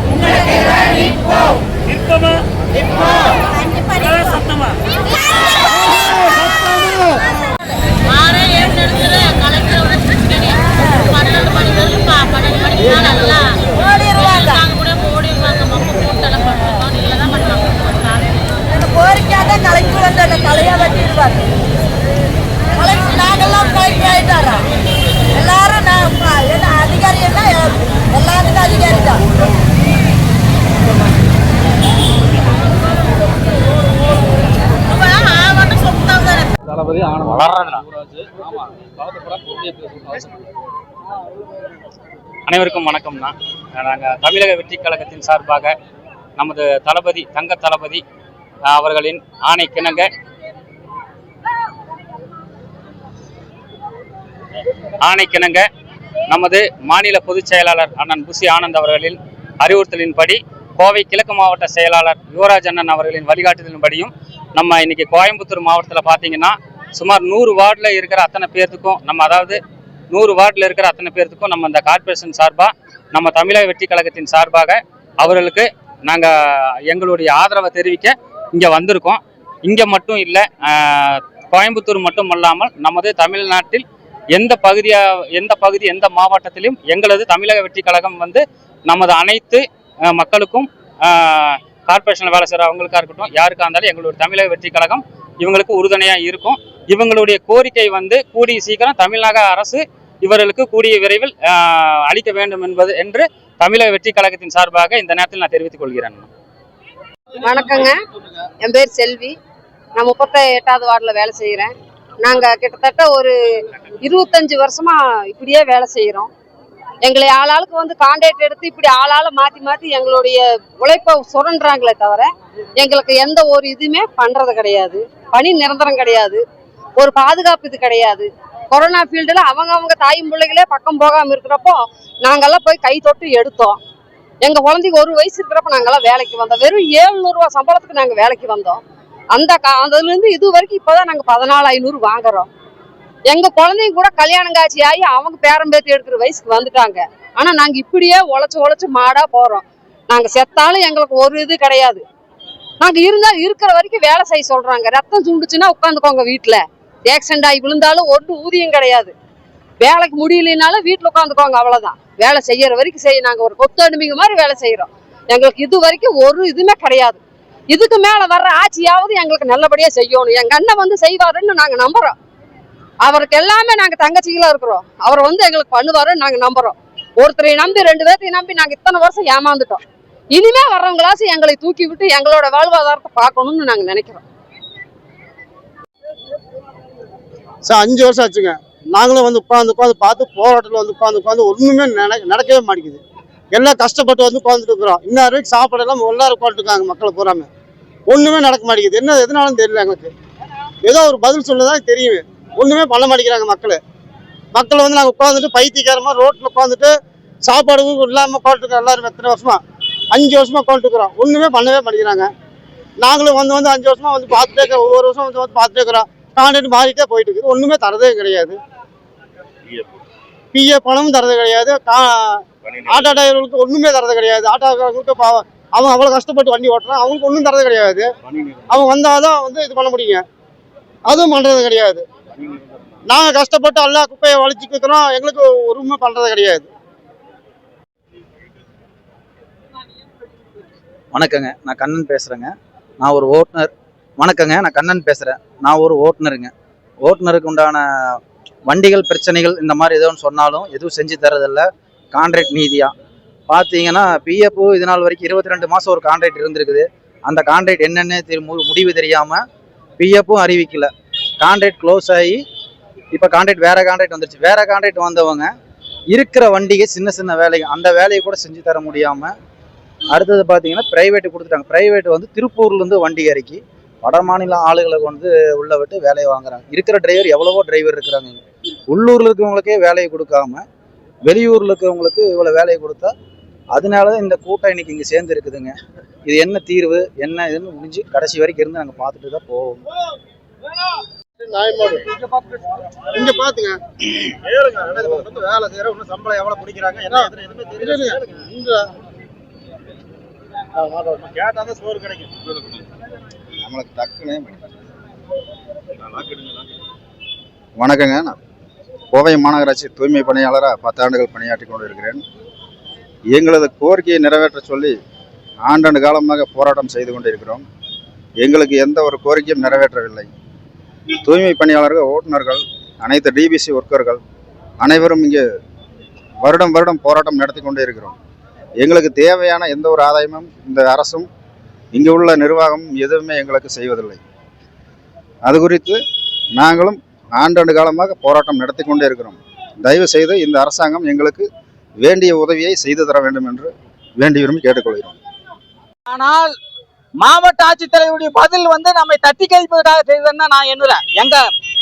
நிற்போமா, சத்தமா, கோரிக்கையாக கலெக்டர் வந்து அந்த தலையா வெட்டிடுவார். கலெக்டர் நாங்கெல்லாம் கலெக்டர் ஆயிட்டாரா? எல்லாரும் என்ன அதிகாரி என்ன எல்லாத்துக்கும் அதிகாரி தான். தளபதி அனைவருக்கும் வணக்கம்னா. நாங்கள் தமிழக வெற்றி கழகத்தின் சார்பாக நமது தளபதி தங்க தளபதி அவர்களின் ஆணைக்கிணங்க நமது மாநில பொதுச் செயலாளர் அண்ணன் புசி ஆனந்த் அவர்களின் அறிவுறுத்தலின்படி கோவை கிழக்கு மாவட்ட செயலாளர் யுவராஜ் அண்ணன் அவர்களின் வழிகாட்டுதலின்படியும் நம்ம இன்னைக்கு கோயம்புத்தூர் மாவட்டத்தில் பார்த்தீங்கன்னா சுமார் 100 வார்டில் இருக்கிற அத்தனை பேர்த்துக்கும் அதாவது 100 வார்டில் இருக்கிற அத்தனை பேர்த்துக்கும் நம்ம இந்த கார்பரேஷன் சார்பாக நம்ம தமிழக வெற்றி கழகத்தின் சார்பாக அவர்களுக்கு நாங்கள் எங்களுடைய ஆதரவை தெரிவிக்க இங்கே வந்திருக்கோம். இங்கே மட்டும் இல்லை, கோயம்புத்தூர் மட்டும் அல்லாமல் நமது தமிழ்நாட்டில் எந்த பகுதி எந்த மாவட்டத்திலும் எங்களது தமிழக வெற்றி கழகம் வந்து நமது அனைத்து மக்களுக்கும் கார்பரேஷனில் வேலை செய்கிறவங்களுக்கா இருக்கட்டும் யாருக்கா இருந்தாலும் எங்களுடைய தமிழக வெற்றி கழகம் இவங்களுக்கு உறுதுணையாக இருக்கும். இவங்களுடைய கோரிக்கை வந்து கூடிய சீக்கிரம் தமிழக அரசு இவர்களுக்கு கூடிய விரைவில் அளிக்க வேண்டும் என்று தமிழக வெற்றி கழகத்தின் சார்பாக இந்த நேரத்தில் நான் தெரிவித்துக் கொள்கிறேன். வணக்கங்க, என் பேர் செல்வி. நான் 38வது வார்டில் வேலை செய்கிறேன். நாங்கள் கிட்டத்தட்ட ஒரு 25 வருஷமா இப்படியே வேலை செய்கிறோம். எங்களை ஆளாளுக்கு வந்து கான்ட்ராக்ட் எடுத்து இப்படி ஆளாள மாற்றி எங்களுடைய உழைப்பை சுரண்டுறாங்களே தவிர எங்களுக்கு எந்த ஒரு இதுவுமே பண்ணுறது கிடையாது. பணி நிரந்தரம் கிடையாது, ஒரு பாதுகாப்பு இது கிடையாது. கொரோனா ஃபீல்டில் அவங்க தாயும் பிள்ளைகளே பக்கம் போகாமல் இருக்கிறப்போ நாங்கள்லாம் போய் கை தொட்டு எடுத்தோம். எங்கள் குழந்தைக்கு 1 வயசு இருக்கிறப்ப நாங்கள்லாம் வேலைக்கு வந்தோம். வெறும் 700 ரூபா சம்பளத்துக்கு நாங்கள் வேலைக்கு வந்தோம். அதுலேருந்து இது வரைக்கும் இப்போ தான் நாங்கள் 14,500 வாங்குறோம். எங்கள் குழந்தைங்க கூட கல்யாணம் காட்சி ஆகி அவங்க பேரம்பேத்தி எடுக்கிற வயசுக்கு வந்துட்டாங்க. ஆனால் நாங்கள் இப்படியே உழைச்சி மாடாக போகிறோம். நாங்கள் செத்தாலும் எங்களுக்கு ஒரு இது கிடையாது. நாங்கள் இருந்தாலும் இருக்கிற வரைக்கும் வேலை செய்ய சொல்கிறாங்க. ரத்தம் சுண்டுச்சுன்னா உட்காந்துக்கோங்க வீட்டில். ஆக்சிடென்ட் ஆகி விழுந்தாலும் ஒன்றும் ஊதியம் கிடையாது. வேலைக்கு முடியலனாலும் வீட்டில் உட்காந்துக்கோங்க, அவ்வளோதான். வேலை செய்கிற வரைக்கும் நாங்கள் ஒரு கொத்தடிமைங்க மாதிரி வேலை செய்கிறோம். எங்களுக்கு இது வரைக்கும் ஒரு இதுவுமே கிடையாது. இதுக்கு மேலே வர்ற ஆட்சியாவது எங்களுக்கு நல்லபடியாக செய்யணும். எங்கள் அண்ணன் வந்து செய்வாருன்னு நாங்கள் நம்புகிறோம். அவருக்கு எல்லாமே நாங்கள் தங்கச்சிகளாக இருக்கிறோம். அவர் வந்து எங்களுக்கு பண்ணுவாருன்னு நாங்கள் நம்புகிறோம். ஒருத்தரை நம்பி 2 பேர்த்தையும் நம்பி நாங்கள் இத்தனை வருஷம் ஏமாந்துட்டோம். இனிமே வர்றவங்களாச்சும் எங்களை தூக்கி விட்டு எங்களோட வாழ்வாதாரத்தை பார்க்கணும்னு நாங்கள் நினைக்கிறோம். சார் 5 வருஷம் ஆச்சுங்க. நாங்களும் வந்து உட்காந்து பார்த்து போராட்டத்தில் வந்து உட்காந்து ஒன்றுமே நடக்கவே மாட்டேங்குது. எல்லாம் கஷ்டப்பட்டு வந்து உட்காந்துட்டு இருக்கிறோம். இன்னும் வரைக்கும் சாப்பாடெல்லாம் எல்லாரும் உட்காந்துருக்காங்க. மக்களை பூராமே ஒன்றுமே நடக்க மாட்டேங்குது. எதனாலும் தெரியல எங்களுக்கு. ஏதோ ஒரு பதில் சொல்லதான் தெரியும். ஒன்றுமே பண்ண மாட்டேங்கிறாங்க மக்களை வந்து நாங்கள் உட்காந்துட்டு பைத்தியக்காரமாக ரோட்டில் உட்காந்துட்டு சாப்பாடு இல்லாமல் உட்காந்துருக்கோம். எல்லாரும் எத்தனை வருஷமா 5 வருஷமா உட்காந்துருக்குறோம். ஒன்றுமே பண்ணவே மாட்டேங்கிறாங்க. நாங்களும் வந்து 5 வருஷமா வந்து பார்த்துட்டே இருக்கிறோம். ஒவ்வொரு வருஷம் வந்து பார்த்துட்டே இருக்கிறோம். கான்ட்ராக்ட் மாறிட்டே போயிட்டு இருக்குது. ஒன்றுமே தரதே கிடையாது. பிஎஃப் பணமும் தரது கிடையாது. ஆட்டோ டிரைவர்களுக்கு ஒன்றுமே தரது கிடையாது. ஆட்டோக்காரங்களுக்கு அவங்க அவ்வளோ கஷ்டப்பட்டு வண்டி ஓட்டுறான். அவங்களுக்கு ஒன்றும் தரது கிடையாது. அவங்க வந்தாதான் வந்து இது பண்ண முடியுங்க. அதுவும் பண்ணுறது கிடையாது. நாங்கள் கஷ்டப்பட்டு எல்லா குப்பையை வலிச்சுட்டு இருக்கிறோம். எங்களுக்கு ஒருமே பண்ணுறது கிடையாது. வணக்கங்க, நான் கண்ணன் பேசுகிறேங்க. நான் ஒரு ஓட்டுநர். வணக்கங்க, நான் கண்ணன் பேசுகிறேன். நான் ஒரு ஓட்டுநருங்க. ஓட்டுநருக்கு உண்டான வண்டிகள் பிரச்சனைகள் இந்த மாதிரி ஏதோ ஒன்று சொன்னாலும் எதுவும் செஞ்சு தரதில்ல. கான்ட்ராக்ட் நீதியாக பார்த்தீங்கன்னா பிஎஃப் இது நாள் வரைக்கும் 22 மாதம் ஒரு கான்ட்ராக்ட் இருந்திருக்குது. அந்த கான்ட்ராக்ட் என்னென்னு முடிவு தெரியாமல் பிஎஃப்பும் அறிவிக்கல. கான்ட்ராக்ட் க்ளோஸ் ஆகி இப்போ வேறு கான்ட்ராக்ட் வந்துருச்சு. வேறு கான்ட்ராக்ட் வந்தவங்க இருக்கிற வண்டிக்கு சின்ன சின்ன வேலைகள் அந்த வேலையை கூட செஞ்சு தர முடியாமல் அடுத்தது பார்த்தீங்கன்னா ப்ரைவேட்டு கொடுத்துட்டாங்க. ப்ரைவேட் வந்து திருப்பூர்லேருந்து வண்டி இறக்கி வட மாநில ஆளுகளை உள்ள விட்டு வேலையை வாங்குறாங்க. இருக்கிற டிரைவர் எவ்வளவோ டிரைவர் இருக்கிறாங்க. உள்ளூரில் இருக்கிறவங்களுக்கே வேலையை கொடுக்காம வெளியூரில் இருக்கிறவங்களுக்கு இவ்வளோ வேலையை கொடுத்தா அதனால தான் இந்த கூட்டம் இன்னைக்கு இங்கே சேர்ந்து இருக்குதுங்க. இது என்ன தீர்வு என்ன இதுன்னு முடிஞ்சு கடைசி வரைக்கும் இருந்து நாங்கள் பார்த்துட்டு தான் போவோம். இங்க பாத்துங்க வேலை செய்யற இன்னும் சம்பளம் எவ்வளவு பிடிக்கிறாங்க எதுவுமே தெரியல. கேட்டாதான் சோறு கிடைக்கும். நம்மளுக்கு டக்குன்னு வணக்கங்க. நான் கோவை மாநகராட்சி தூய்மை பணியாளராக 10 ஆண்டுகள் பணியாற்றி கொண்டு இருக்கிறேன். எங்களது கோரிக்கையை நிறைவேற்ற சொல்லி ஆண்டாண்டு காலமாக போராட்டம் செய்து கொண்டு இருக்கிறோம். எங்களுக்கு எந்த ஒரு கோரிக்கையும் நிறைவேற்றவில்லை. தூய்மை பணியாளர்கள், ஓட்டுநர்கள், அனைத்து டிபிசி ஒர்க்கர்கள் அனைவரும் இங்கே வருடம் போராட்டம் நடத்தி கொண்டே இருக்கிறோம். எங்களுக்கு தேவையான எந்த ஒரு ஆதாயமும் இந்த அரசும் இங்கே உள்ள நிர்வாகம் எதுவுமே எங்களுக்கு செய்வதில்லை. அது குறித்து நாங்களும் ஆண்டாண்டு காலமாக போராட்டம் நடத்தி கொண்டே இருக்கிறோம். தயவு செய்து இந்த அரசாங்கம் எங்களுக்கு வேண்டிய உதவியை செய்து தர வேண்டும் என்று வேண்டி விரும்பி கேட்டுக்கொள்கிறோம். ஆனால் மாவட்ட ஆட்சித்தலைவருடைய பதில் நம்மை தட்டி கழிப்பதற்காக செய்ததுன்னு நான் எண்ணுறேன். எங்க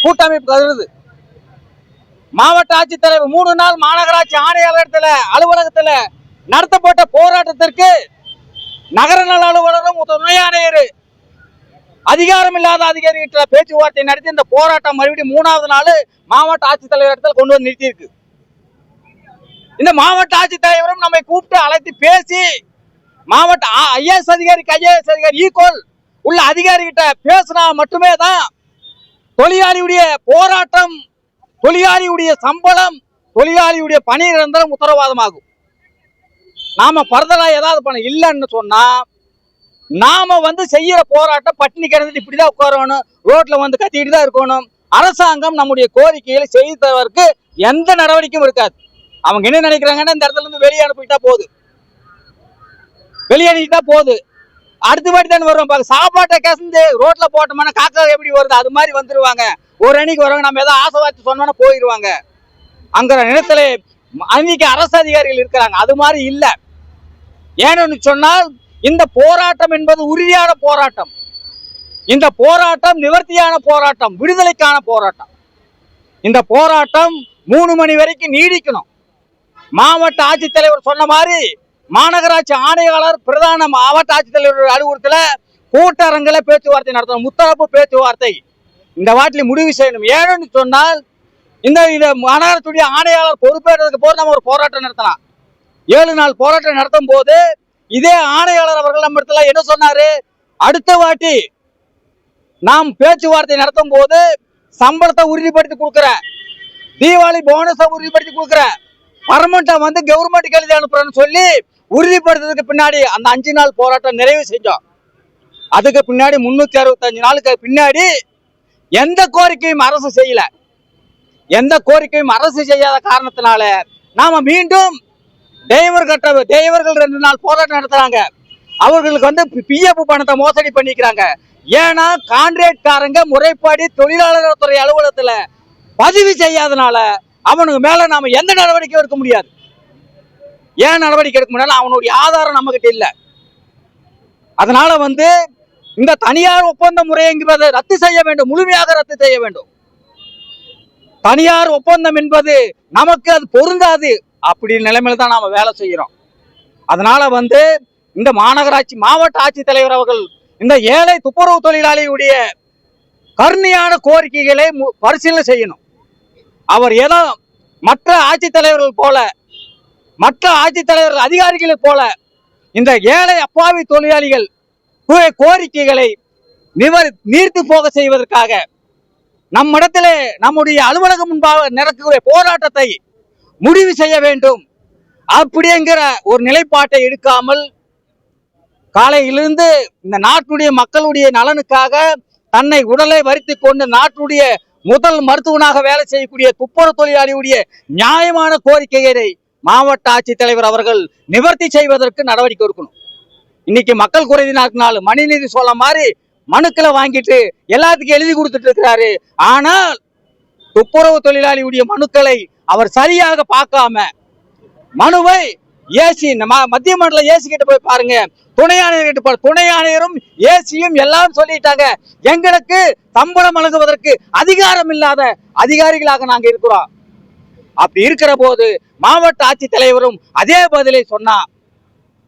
கூட்டமைப்பு கருது. மாவட்ட ஆட்சித்தலைவர் 3 நாள் மாநகராட்சி ஆணையாளர் அலுவலகத்தில் நடத்தப்பட்ட போராட்டத்திற்கு நகர நல அலுவலரும் துணை ஆணையர் அதிகாரம் இல்லாத அதிகாரிகிட்ட பேச்சுவார்த்தை நடத்தி இந்த போராட்டம் மறுபடியும் 3வது நாள் மாவட்ட ஆட்சித்தலைவர் இடத்துல கொண்டு வந்து நிறுத்தியிருக்கு. இந்த மாவட்ட ஆட்சித்தலைவரும் நம்மை கூப்பிட்டு அழைத்து பேசி மாவட்ட ஐஏஎஸ் அதிகாரி ஈக்குவல் உள்ள அதிகாரிகிட்ட பேசினா மட்டுமே தான் தொழிலாளியுடைய போராட்டம், தொழிலாளியுடைய சம்பளம், தொழிலாளியுடைய பணி நிரந்தரம் உத்தரவாதமாகும். நாம பரதலா ஏதாவது பண்ண இல்லைன்னு சொன்னா நாம செய்யற போராட்டம் பட்டினி கிடந்துட்டு இப்படிதான் உட்காரணும், ரோட்ல கத்திட்டு தான் இருக்கணும். அரசாங்கம் நம்முடைய கோரிக்கைகளை செய்து தருவதற்கு எந்த நடவடிக்கையும் இருக்காது. அவங்க என்ன நினைக்கிறாங்கன்னா இந்த இடத்துல இருந்து வெளியே அனுப்பிட்டா போகுது, அடுத்த வாட்டி தான் வருவாங்க. சாப்பாட்டை கசந்து ரோட்ல போட்டோம்னா காக்கா எப்படி வருது அது மாதிரி வந்துருவாங்க. ஒரு அன்னைக்கு வருவாங்க, நம்ம ஏதாவது ஆசை வார்த்தை சொன்னோன்னா போயிடுவாங்க. அங்க நிலத்துல அன்னைக்கு அரசு அதிகாரிகள் இருக்கிறாங்க. அது மாதிரி இல்ல. ஏன்னு சொன்னால் இந்த போராட்டம் என்பது உறுதியான போராட்டம். இந்த போராட்டம் நிவர்த்தியான போராட்டம், விடுதலைக்கான போராட்டம். இந்த போராட்டம் 3 மணி வரைக்கும் நீடிக்கணும். மாவட்ட ஆட்சித்தலைவர் சொன்ன மாதிரி மாநகராட்சி ஆணையாளர் பிரதான மாவட்ட ஆட்சித்தலைவர் அலுவலகத்தில் கூட்டரங்கில் பேச்சுவார்த்தை நடத்தணும். முத்தரப்பு பேச்சுவார்த்தை இந்த வாட்டில் முடிவு செய்யணும். ஏன்னு சொன்னால் இந்த மாநகராட்சியுடைய ஆணையாளர் பொறுப்பேற்றதுக்கு போது நம்ம ஒரு போராட்டம் நடத்தலாம். 7 நாள் போராட்டம் நடத்தும் போது இதே ஆணையாளர் அவர்கள் நம்ம இடத்துல என்ன சொன்னாரு, அடுத்த வாட்டி நாம் பேச்சுவார்த்தை நடத்தும் போது சம்பளத்தை உறுதிப்படுத்தி கொடுக்குறேன், தீபாவளி போனஸை உறுதிப்படுத்தி கொடுக்குறேன், பர்மனெண்டா கவர்மெண்ட் எழுதி அனுப்புறேன்னு சொல்லி உறுதிப்படுத்துறதுக்கு பின்னாடி அந்த 5 நாள் போராட்டம் நிறைவு செஞ்சோம். அதுக்கு பின்னாடி 365 நாளுக்கு பின்னாடி எந்த கோரிக்கையும் அரசு செய்யல. எந்த கோரிக்கையும் அரசு செய்யாத காரணத்தினால நாம மீண்டும் டிரைவர்கள் 2 நாள் போராட்டம் நடத்துறாங்க. அவர்களுக்கு பிஎஃப் பணத்தை மோசடி பண்ணிக்கிறாங்க. ஏன்னா கான்ட்ராக்ட்காரங்க முறைப்படி தொழிலாளர் துறை அலுவலகத்துல பதிவு செய்யாதனால அவனுக்கு மேல நாம எந்த நடவடிக்கையும் எடுக்க முடியாது. ஏன் நடவடிக்கை எடுக்க முடியாது? அவனுடைய ஆதாரம் நம்ம கிட்ட இல்ல. அதனால இந்த தனியார் ஒப்பந்த முறைங்கிறத ரத்து செய்ய வேண்டும், முழுமையாக ரத்து செய்ய வேண்டும். தனியார் ஒப்பந்தம் என்பது நமக்கு அது பொருந்தாது. அப்படி நிலைமையில தான் நாம வேலை செய்யறோம். அதனால இந்த மாநகராட்சி மாவட்ட ஆட்சித்தலைவர் அவர்கள் இந்த ஏழை துப்புரவு தொழிலாளியுடைய கருணையான கோரிக்கைகளை பரிசீலனை செய்யணும். அவர் ஏதோ மற்ற ஆட்சித்தலைவர்கள் போல, மற்ற ஆட்சித்தலைவர்கள் அதிகாரிகளை போல இந்த ஏழை அப்பாவி தொழிலாளிகள் கோரிக்கைகளை நீர்த்து போக செய்வதற்காக நம்மிடத்திலே நம்முடைய அலுவலகம் முன்பாக நடக்கக்கூடிய போராட்டத்தை முடிவு செய்ய வேண்டும் அப்படிங்கிற ஒரு நிலைப்பாட்டை எடுக்காமல் காலையிலிருந்து இந்த நாட்டுடைய மக்களுடைய நலனுக்காக தன்னை உடலை வருத்தி கொண்டு நாட்டுடைய முதல் மருத்துவனாக வேலை செய்யக்கூடிய துப்புரவு தொழிலாளியுடைய நியாயமான கோரிக்கையை மாவட்ட ஆட்சித்தலைவர் அவர்கள் நிவர்த்தி செய்வதற்கு நடவடிக்கை எடுக்கணும். இன்னைக்கு மக்கள் குறை நாள் மணிநீதி சொல்ல மாதிரி மனுக்களை வாங்கிட்டு எல்லாத்துக்கும் எழுதி கொடுத்துட்டு இருக்கிறாரு. ஆனால் துப்புரவு தொழிலாளியுடைய மனுக்களை அவர் சரியாக பார்க்காம மனுவை ஏசி மத்திய மண்டல ஏசி கிட்ட போய் பாருங்க, துணை ஆணையர் கிட்ட துணை ஆணையரும் ஏசியும் எல்லாம் சொல்லிட்டாங்க, எங்களுக்கு சம்பளம் வழங்குவதற்கு அதிகாரம் இல்லாத அதிகாரிகளாக நாங்க இருக்கிறோம். அப்படி இருக்கிற போது மாவட்ட ஆட்சித்தலைவரும் அதே பதிலை சொன்னா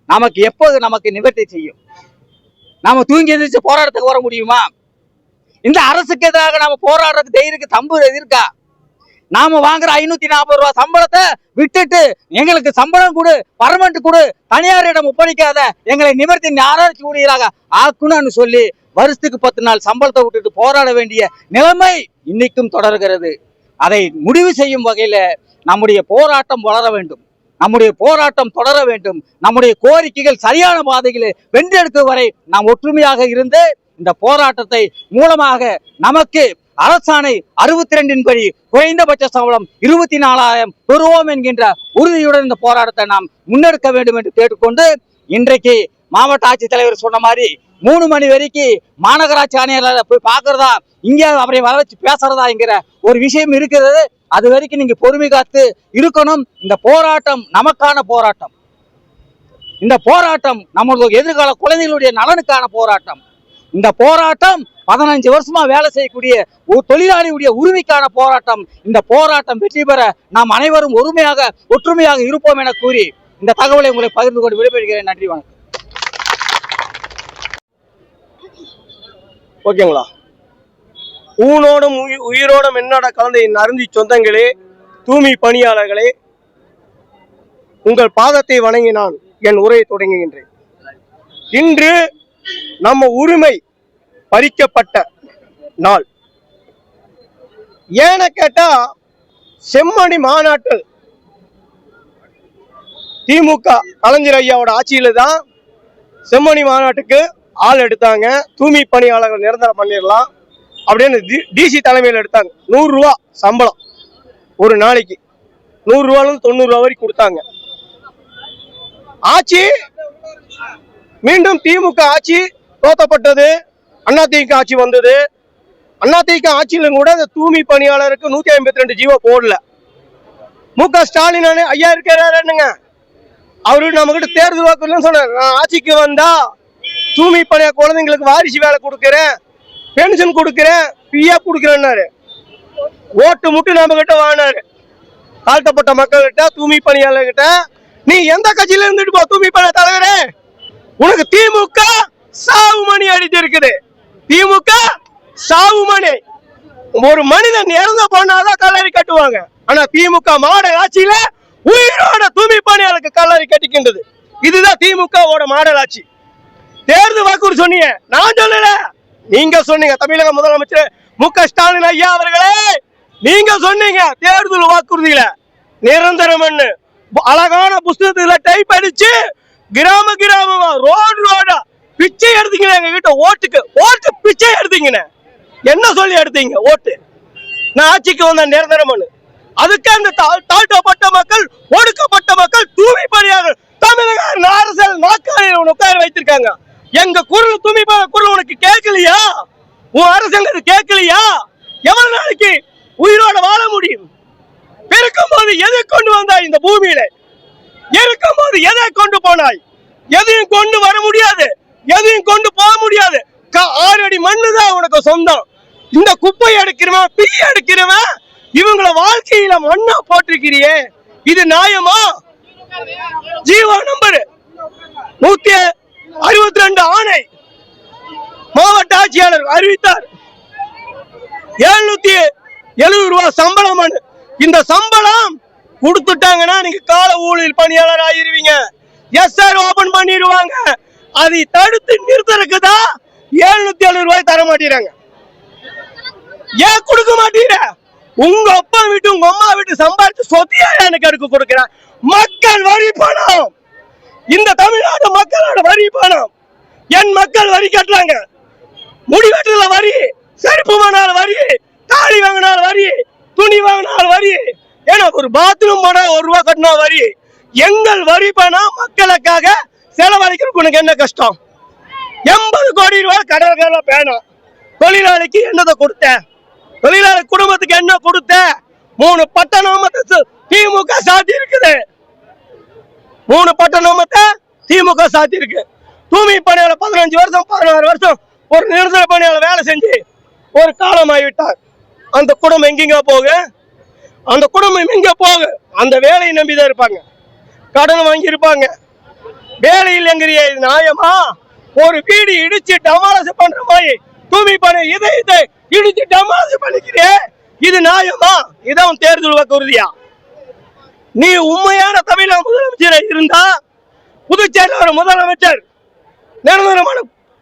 நமக்கு எப்போது நமக்கு நிவர்த்தி செய்யும்? நாம தூங்கி எந்திரிச்சு போராட்டத்துக்கு வர முடியுமா? இந்த அரசுக்கு எதிராக நாம போராடுறதுக்கு தைரியத்துக்கு தம்பு இருக்கா? நாம வாங்குற 540 ரூபாய் சம்பளத்தை விட்டுட்டு எங்களுக்கு சம்பளம் கொடு, பர்மனன்ட் கொடு, தனியாரிடம் ஒப்படைக்காத, எங்களை நிவர்த்தி ஆராய்ச்சி ஊழியராக ஆக்கணும்னு சொல்லி வருஷத்துக்கு 10 நாள் சம்பளத்தை விட்டுட்டு போராட வேண்டிய நிலைமை இன்னைக்கும் தொடர்கிறது. அதை முடிவு செய்யும் வகையில நம்முடைய போராட்டம் வளர வேண்டும், நம்முடைய போராட்டம் தொடர வேண்டும். நம்முடைய கோரிக்கைகள் சரியான பாதைகளை வென்றெடுக்கும் வரை நாம் ஒற்றுமையாக இருந்து இந்த போராட்டத்தை மூலமாக நமக்கு அரசாணை 62 படி குறைந்தபட்ச சம்பளம் 24,000 பெறுவோம் என்கின்ற உறுதியுடன் இந்த போராட்டத்தை நாம் முன்னெடுக்க வேண்டும் என்று கேட்டுக்கொண்டு, இன்றைக்கு மாவட்ட ஆட்சித்தலைவர் சொன்ன மாதிரி 3 மணி வரைக்கும் மாநகராட்சி ஆணையர் போய் பார்க்கறதா, இங்கே அவரை வர வச்சு பேசுறதா என்கிற ஒரு விஷயம் இருக்கிறது. அது வரைக்கும் நீங்க பொறுமை காத்து இருக்கணும். இந்த போராட்டம் நமக்கான போராட்டம். இந்த போராட்டம் நம்மளுடைய எதிர்கால குழந்தைகளுடைய நலனுக்கான போராட்டம். இந்த போராட்டம் 15 வருஷமா வேலை செய்யக்கூடிய ஒரு தொழிலாளியுடைய உரிமைக்கான போராட்டம். இந்த போராட்டம் வெற்றி பெற நாம் அனைவரும் ஒற்றுமையாக இருப்போம் என கூறி இந்த தகவலை உங்களை பகிர்ந்து கொண்டு விடைபெறுகிறேன். நன்றி, வணக்கம். ஓகேங்களா? ஊனோடும் உயிரோடும் என்னோட கலந்த என் அருந்தி சொந்தங்களே, தூய்மை பணியாளர்களே, உங்கள் பாதத்தை வணங்கி நான் என் உரையை தொடங்குகின்றேன். இன்று நம்ம உரிமை பறிக்கப்பட்ட நாள். ஏன கேட்டா, செம்மணி மாநாட்டில் திமுக கலைஞர் ஐயாவோட ஆட்சியில தான் செம்மணி மாநாட்டுக்கு ஆள் எடுத்தாங்க. தூய்மை பணியாளர்கள் நிரந்தரம் பண்ணிடலாம் அப்படின்னு டிசி தலைமையில் எடுத்தாங்க. 100 ரூபா சம்பளம் ஒரு நாளைக்கு, 100 ரூபாயிலிருந்து 90 ரூபா வரைக்கும் கொடுத்தாங்க. ஆட்சி மீண்டும் திமுக ஆட்சி தோத்தப்பட்டது. அதிமுக ஆட்சி வந்தது. அதிமுக ஆட்சியிலும் கூட இந்த தூய்மை பணியாளருக்கு 152 ஜீவோ போடல. மு.க. ஸ்டாலின் ஐயா இருக்கிறாருங்க, அவரு நம்ம கிட்ட தேர்தல் வாக்குறுதின்னு சொன்னார். நான் ஆட்சிக்கு வந்தா தூய்மை பணியாளர் குழந்தைங்களுக்கு வாரிசு வேலை கொடுக்கிறேன், பென்ஷன் கொடுக்கிறேன், பிஎஃப் கொடுக்கிறேன்னாரு. ஓட்டு முட்டு நம்ம கிட்ட வாங்கினாரு. தாழ்த்தப்பட்ட மக்கள் கிட்ட, தூய்மை பணியாளர் கிட்ட, நீ எந்த கட்சியில இருந்துட்டு போ தூய்மை பணியாளர் தலைவரே, உனக்கு திமுக சாவு மணி அடித்து இருக்குது. திமுக சாவு மணி. ஒரு மனிதன் இறந்த போனாதான் கல்லறை கட்டுவாங்க. ஆனா திமுக மாடல் ஆட்சியில உயிரோட தூய்மை பணியாளருக்கு கல்லறை கட்டிக்கின்றது. இதுதான் திமுகவோட மாடல் ஆட்சி. தேர்தல் வாக்குறுதி சொன்னீங்க, நான் சொல்லல, நீங்க சொன்னீங்க. தமிழக முதலமைச்சர் மு.க. ஸ்டாலின் ஐயா அவர்களே, நீங்க சொன்னீங்க தேர்தல் வாக்குறுதியில நிரந்தரம் அழகான புஸ்தகத்துல டைப் அடிச்சு கிராமமா ரோடா பிச்சை எடுத்தீங்க. எங்க கிட்ட ஓட்டு பிச்சை எடுத்தீங்க. என்ன சொல்லி எடுத்தீங்க ஓட்டு? நான் ஆட்சிக்கு வந்த நிரந்தரம். அதுக்கு அந்த தாழ்த்தப்பட்ட மக்கள், ஒடுக்கப்பட்ட மக்கள், தூய்மை பணியாளர்கள் தமிழக அரசியல் நாற்காலியில் உட்கார வைத்திருக்காங்க. எங்க குரல் தூய்மை குரல் உனக்கு கேட்கலையா? உன் அரசாங்கம் கேட்கலையா? எவ்வளவு நாளைக்கு உயிரோட வாழ முடியும்? பிறக்கும் போது எதை கொண்டு வந்தாய் இந்த பூமியில? இருக்கும் போது எதை கொண்டு போனாய்? எதையும் கொண்டு வர முடியாது, எதையும் கொண்டு போக முடியாது. 6 அடி மண்ணு தான் உனக்கு சொந்தம். இந்த குப்பை எடுக்கிறவன், பீ எடுக்கிறவன், இவங்கள வாழ்க்கையில மண்ணா போட்டிருக்கிறியே, இது நியாயமா? ஜீவோ நம்பர் 162 ஆணை மாவட்ட ஆட்சியாளர் அறிவித்தார். 770 ரூபாய் சம்பளம். இந்த சம்பளம் கொடுத்துட்டாங்கன்னா நீங்க கால ஊழியர் பணியாளர் ஆயிருவீங்க. எஸ்ஆர் ஓபன் பண்ணிடுவாங்க. அதை தடுத்து நிறுத்தறதுக்கு தான் 770 ரூபாய் தர மாட்டேறாங்க. ஏன் கொடுக்க மாட்டீங்க? உங்க அப்பா வீட்டு, உங்க அம்மா வீட்டு சம்பாதிச்சு சொத்தியா எனக்கு எடுக்க கொடுக்கிற மக்கள் வரி பணம். இந்த தமிழ்நாடு மக்களோட வரி பணம். என் மக்கள் வரி கட்டுறாங்க. முடிவெட்டுல வரி, செருப்பு மணால வரி, தாலி வாங்கினால் வரி, துணி வாங்கினால் வரி, ஏன்னா ஒரு பாத்ரூம் போட 1 ரூபா கட்டினா வரி. எங்கள் வரி பணம் மக்களுக்காக செலவழிக்கிறதுக்கு உனக்கு என்ன கஷ்டம்? 80 கோடி ரூபாய் கடற்கரை பேணும். தொழிலாளிக்கு என்னதை கொடுத்த? தொழிலாளி குடும்பத்துக்கு என்ன கொடுத்த? 3 பட்டணத்தை திமுக சாத்தி இருக்குது. 3 பட்டணத்தை திமுக சாத்தி இருக்கு. தூய்மை பணியாளர் 15 வருஷம் 16 வருஷம் ஒரு நிரந்தர பணியாளர் வேலை செஞ்சு ஒரு காலம் ஆகிவிட்டார். அந்த குடும்பம் எங்கெங்க போக? அந்த குடும்பம் எங்க போக? அந்த வேலையை நம்பிதான் இருப்பாங்க, கடன் வாங்கி இருப்பாங்க. வேலையில் எங்கிறிய நியாயமா? ஒரு வீடு இடிச்சு டமாரசு பண்ற மாதிரி தூய்மை பணி இதை இடிச்சு டமாரசு பண்ணிக்கிறே, இது நியாயமா? இதான் தேர்தல் வாக்குறுதியா? நீ உண்மையான தமிழக முதலமைச்சர் இருந்தா புதுச்சேரியில் ஒரு முதலமைச்சர் நிரந்தரமான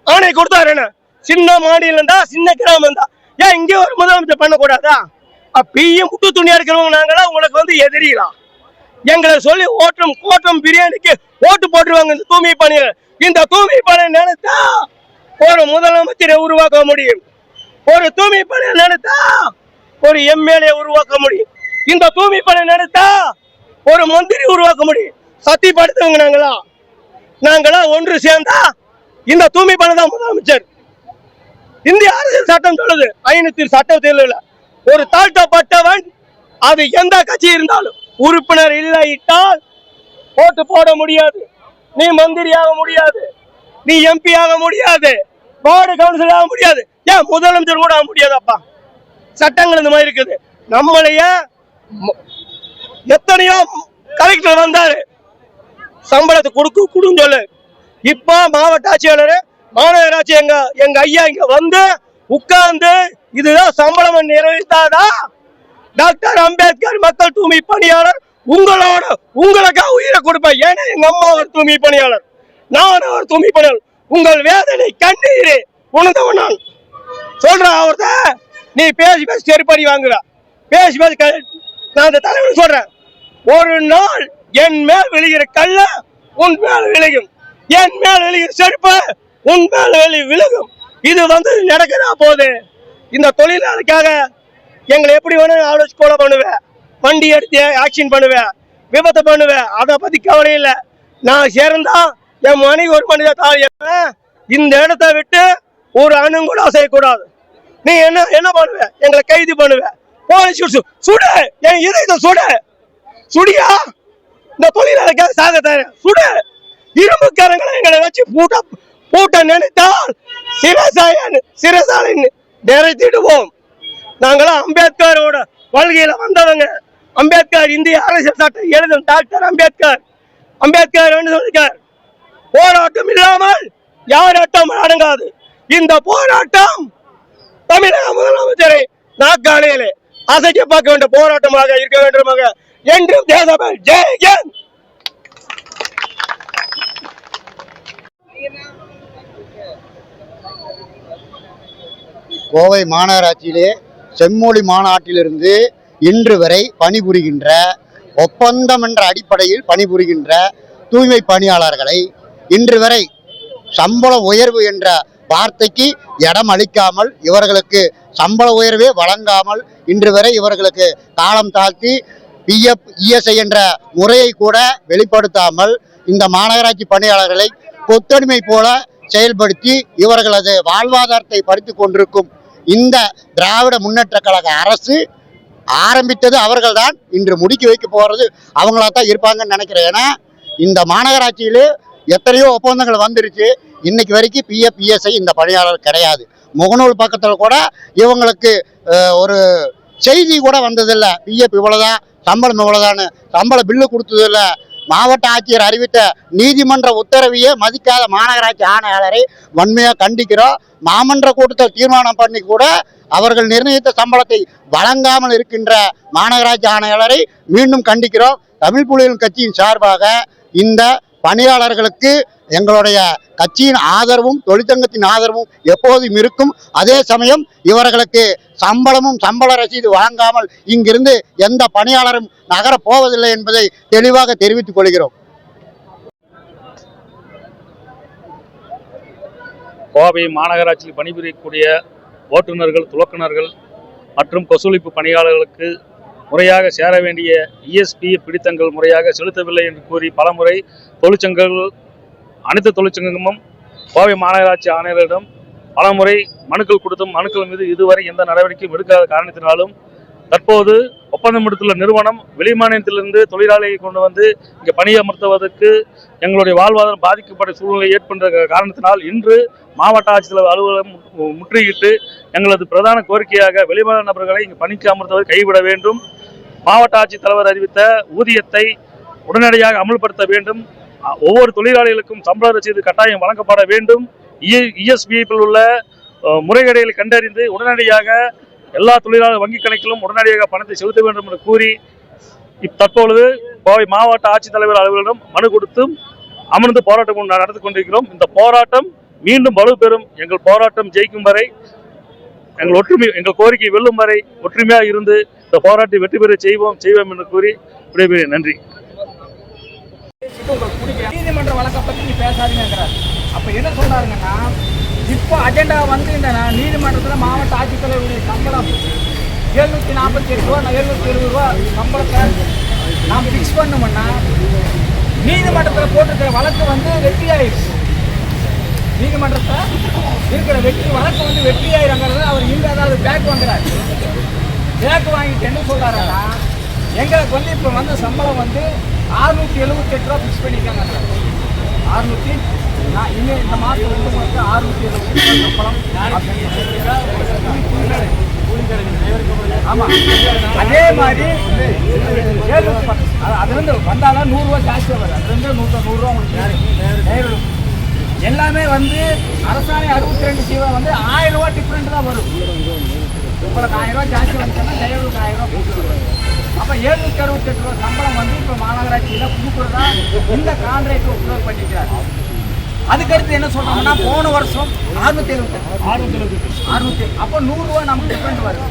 ஆணை கொடுத்தாரு. என்ன சின்ன மாநிலம் தான், சின்ன கிராமம் தான், ஏன் இங்கே ஒரு முதலமைச்சர் பண்ணக்கூடாதா? பிஎம் முட்டு துணியா இருக்கிறவங்க நாங்களா உங்களுக்கு வந்து எதிரிகளா? எங்களை சொல்லி கோட்டம் பிரியாணிக்கு ஓட்டு போட்டுருவாங்க இந்த தூய்மை பணியாளர். இந்த தூய்மை பணி நினைத்தா ஒரு முதலமைச்சரை உருவாக்க முடியும், ஒரு தூய்மை பணி நினைத்தா ஒரு எம்எல்ஏ உருவாக்க முடியும், இந்த தூய்மை பணி நினைத்தா ஒரு மந்திரி உருவாக்க முடியும். சத்தியப்படுத்துவங்க நாங்களா ஒன்று சேர்ந்தா இந்த தூய்மை பணி தான் முதலமைச்சர். இந்திய அரசியல் சட்டம் சொல்லுது, 500 சட்டத்தில் ஒரு தாழ்த்தப்பட்டவன் அது எந்த கட்சி இருந்தாலும் உறுப்பினர் இல்லாவிட்டால் ஓட்டு போட முடியாது, நீ மந்திரி ஆக முடியாது, நீ எம்பி ஆக முடியாது, வார்டு கவுன்சிலர் ஆக முடியாது, ஏன் முதலமைச்சர் கூட ஆக முடியாதப்பா. சட்டங்கள் இந்த மாதிரி இருக்குது. நம்மளைய எத்தனையோ கலெக்டர் வந்தாரு சம்பளத்தை கொடுன்னு சொல்லு. இப்ப மாவட்ட ஆட்சியாளர் மாநகராட்சி எங்க ஐயா இங்க வந்து உட்கார்ந்து இதுதான் சம்பளம் நிறைவேற்றாதா? டாக்டர் அம்பேத்கர் மக்கள் தூய்மை பணியாளர் உங்களுக்காக உயிரை கொடுப்பேன். ஏன்னா எங்க அம்மா ஒரு தூய்மை பணியாளர், நான் ஒரு தூய்மை பணியாளர். உங்கள் வேதனை கண்ணீர் உணர்ந்தவன் நான் சொல்றேன். அவர்த நீ பேசி செருப்படி வாங்குற, பேசி நான் அந்த தலைவர் சொல்றேன், ஒரு நாள் என் மேல் விழுகிற கல்ல உன் மேல் விழுகும், என் மேல் விழுகிற செருப்பு உன் மேல் விழுகும். இது வந்து நடக்குதா போது? இந்த தொழிலாளிக்காக எங்களை எப்படி வேணும் ஆலோசி கொலை பண்ணுவேன், வண்டி எடுத்து ஆக்சிடென்ட் பண்ணுவேன், விபத்து பண்ணுவேன், அதை பத்தி கவலை இல்லை. நான் சேர்ந்தா என் மனைவி ஒரு மனித தாய், இந்த இடத்த விட்டு ஒரு அணு கூட செய்யக்கூடாது. நீ என்ன பண்ணுவ? எங்களை கைது பண்ணுவ, போலீஸ் சுடு, என் இதயத்தை சுடியா? இந்த தொழிலாளிக்காக சாக தர சுடு. இரும்புக்காரங்களை எங்களை வச்சு பூட்ட நினைத்தால் சிறைசாலை நிறைத்திடுவோம். நாங்களாம் அம்பேத்கரோட கொள்கையில வந்தவங்க. அம்பேத்கர் இந்திய அரசியல் சட்டம் எழுதும் டாக்டர் அம்பேத்கர் சொல்லிருக்கார், போராட்டம் இல்லாமல் யாராட்டம் அடங்காது. இந்த போராட்டம் தமிழக முதலமைச்சரை நாக்காலையிலே அசைக்க பார்க்க வேண்டிய போராட்டமாக இருக்க வேண்டுமாக என்றும் தேசபை ஜெயன். கோவை மாநகராட்சியிலே செம்மொழி மாநாட்டிலிருந்து இன்று வரை பணிபுரிகின்ற ஒப்பந்தம் என்ற அடிப்படையில் பணிபுரிகின்ற தூய்மை பணியாளர்களை இன்று வரை சம்பள உயர்வு என்ற வார்த்தைக்கு இடம் அளிக்காமல், இவர்களுக்கு சம்பள உயர்வே வழங்காமல் இன்று வரை இவர்களுக்கு காலம் தாழ்த்தி பிஎஃப் இஎஸ்ஐ என்ற முறையை கூட வெளிப்படுத்தாமல் இந்த மாநகராட்சி பணியாளர்களை கொத்தடிமை போல செயல்படுத்தி இவர்களது வாழ்வாதாரத்தை பறித்துக் கொண்டிருக்கும் இந்த திராவிட முன்னேற்ற கழக அரசு ஆரம்பித்தது அவர்கள்தான், இன்று முடுக்கி வைக்க போறது அவங்களா தான் இருப்பாங்கன்னு நினைக்கிறேன். ஏன்னா இந்த மாநகராட்சியிலே எத்தனையோ ஒப்பந்தங்கள் வந்துருச்சு, இன்னைக்கு வரைக்கும் பிஎஃப் இஎஸ்ஐ இந்த பணியாளர் கிடையாது. முகநூல் பக்கத்தில் கூட இவங்களுக்கு ஒரு செய்தி கூட வந்ததில்லை, பிஎஃப் இவ்வளவுதான், சம்பளம் இவ்வளவுதான்னு சம்பள பில்லு கொடுத்ததில்லை. மாவட்ட ஆட்சியர் அறிவித்த நீதிமன்ற உத்தரவையே மதிக்காத மாநகராட்சி ஆணையாளரை வன்மையாக கண்டிக்கிறோம். மாமன்ற கூட்டத்தில் தீர்மானம் பண்ணி கூட அவர்கள் நிர்ணயித்த சம்பளத்தை வழங்காமல் இருக்கின்ற மாநகராட்சி ஆணையாளரை மீண்டும் கண்டிக்கிறோம். தமிழ் புலிகள் கட்சியின் சார்பாக இந்த பணியாளர்களுக்கு எங்களுடைய கட்சியின் ஆதரவும் தொழிற்சங்கத்தின் ஆதரவும் எப்போதும் இருக்கும். அதே சமயம் இவர்களுக்கு சம்பளமும் சம்பள ரசீது வழங்காமல் இங்கிருந்து எந்த பணியாளரும் நகரப் போவதில்லை என்பதை தெளிவாக தெரிவித்துக் கொள்கிறோம். கோவை மாநகராட்சியில் பணிபுரியக்கூடிய ஓட்டுநர்கள், துலக்குநர்கள் மற்றும் கொசுளிப்பு பணியாளர்களுக்கு முறையாக சேர வேண்டிய இஎஸ்பி பிடித்தங்கள் முறையாக செலுத்தவில்லை என்று கூறி பலமுறை தொழிற்சங்கங்கள் அனைத்து தொழிற்சங்கமும் கோவை மாநகராட்சி ஆணையரிடம் பலமுறை மனுக்கள் கொடுத்தும் மனுக்கள் மீது இதுவரை எந்த நடவடிக்கையும் எடுக்காத காரணத்தினாலும் தற்போது ஒப்பந்தம் எடுத்துள்ள நிறுவனம் வெளிமாநிலத்திலிருந்து தொழிலாளியை கொண்டு வந்து இங்கே பணியமர்த்துவதற்கு எங்களுடைய வாழ்வாதாரம் பாதிக்கப்பட்ட சூழ்நிலை ஏற்படுகின்ற காரணத்தினால் இன்று மாவட்ட ஆட்சித்தலைவர் அலுவலகம் முற்றுகையிட்டு எங்களது பிரதான கோரிக்கையாக வெளிமாநில நபர்களை இங்கு பணிக்கு அமர்த்துவதை கைவிட வேண்டும். மாவட்ட ஆட்சித்தலைவர் அறிவித்த ஊதியத்தை உடனடியாக அமல்படுத்த வேண்டும். ஒவ்வொரு தொழிலாளிகளுக்கும் சம்பள ரசீது கட்டாயம் வழங்கப்பட வேண்டும். இஎஸ்பியில் உள்ள முறைகேடுகளை கண்டறிந்து உடனடியாக எல்லா தொழிலாளர் வங்கிக் கணக்கிலும் உடனடியாக பணத்தை செலுத்த வேண்டும் என்று கூறி தற்பொழுது கோவை மாவட்ட ஆட்சித்தலைவர் அலுவலரிடம் மனு கொடுத்தும் அமர்ந்து போராட்டம் நடத்தி கொண்டிருக்கிறோம். இந்த போராட்டம் மீண்டும் வலுப்பெறும். எங்கள் போராட்டம் ஜெயிக்கும் வரை, எங்கள் கோரிக்கை வெல்லும் வரை ஒற்றுமையாக இருந்து இந்த போராட்டத்தை வெற்றி பெற செய்வோம் என்று கூறி விடைபெறுகிறேன். நன்றி. நீதிமன்ற வழக்கை பற்றி நீ பேசாதீங்கிறார். அப்ப என்ன சொல்றாருங்கன்னா, இப்போ அஜெண்டா வந்து இந்த நீதிமன்றத்தில் மாவட்ட ஆட்சித்தலைவருடைய சம்பளம் 748 ரூபா 770 ரூபா சம்பளத்தை நாம் ஃபிக்ஸ் பண்ணோம்னா நீதிமன்றத்தில் போட்டிருக்கிற வழக்கு வந்து வெற்றியாயிடுச்சு. நீதிமன்றத்தில் இருக்கிற வழக்கு வந்து வெற்றியாயிருங்கிறத அவர் இங்கே அதாவது பேக் வாங்குறாரு. பேக் வாங்கிட்டு என்ன சொல்றாருன்னா, எங்களுக்கு வந்து இப்போ வந்து சம்பளம் வந்து 678 ரூபா ஃபிக்ஸ் பண்ணியிருக்காங்க. 600 இன்னும் இந்த மாதம் வந்து உங்களுக்கு 678 சம்பளம். ஆமாம், அதே மாதிரி அதுலேருந்து வந்தாலும் 100 ரூபா ஜாஸ்தியாக வரும். அதுலேருந்து 100 ரூபா உங்களுக்கு எல்லாமே வந்து அரசாணை 62 வந்து 1000 ரூபா டிஃப்ரெண்ட் தான் வரும். உங்களுக்கு 1000 ரூபா ஜாஸ்தி வந்துச்சுன்னா டிரைவருக்கு 1000 ரூபா கொடுத்துருவாங்க. அப்போ 768 ரூபா சம்பளம் வந்து இப்போ மாநகராட்சியில் கொடுக்குறதா இந்த கான்ட்ராக்ட் உத்தரவு பண்ணிக்கிறாங்க. அதுக்கடுத்து என்ன சொல்றாங்கன்னா, போன வருஷம் 678 அப்போ 100 ரூபா நமக்கு டிஃபரெண்ட் வருது.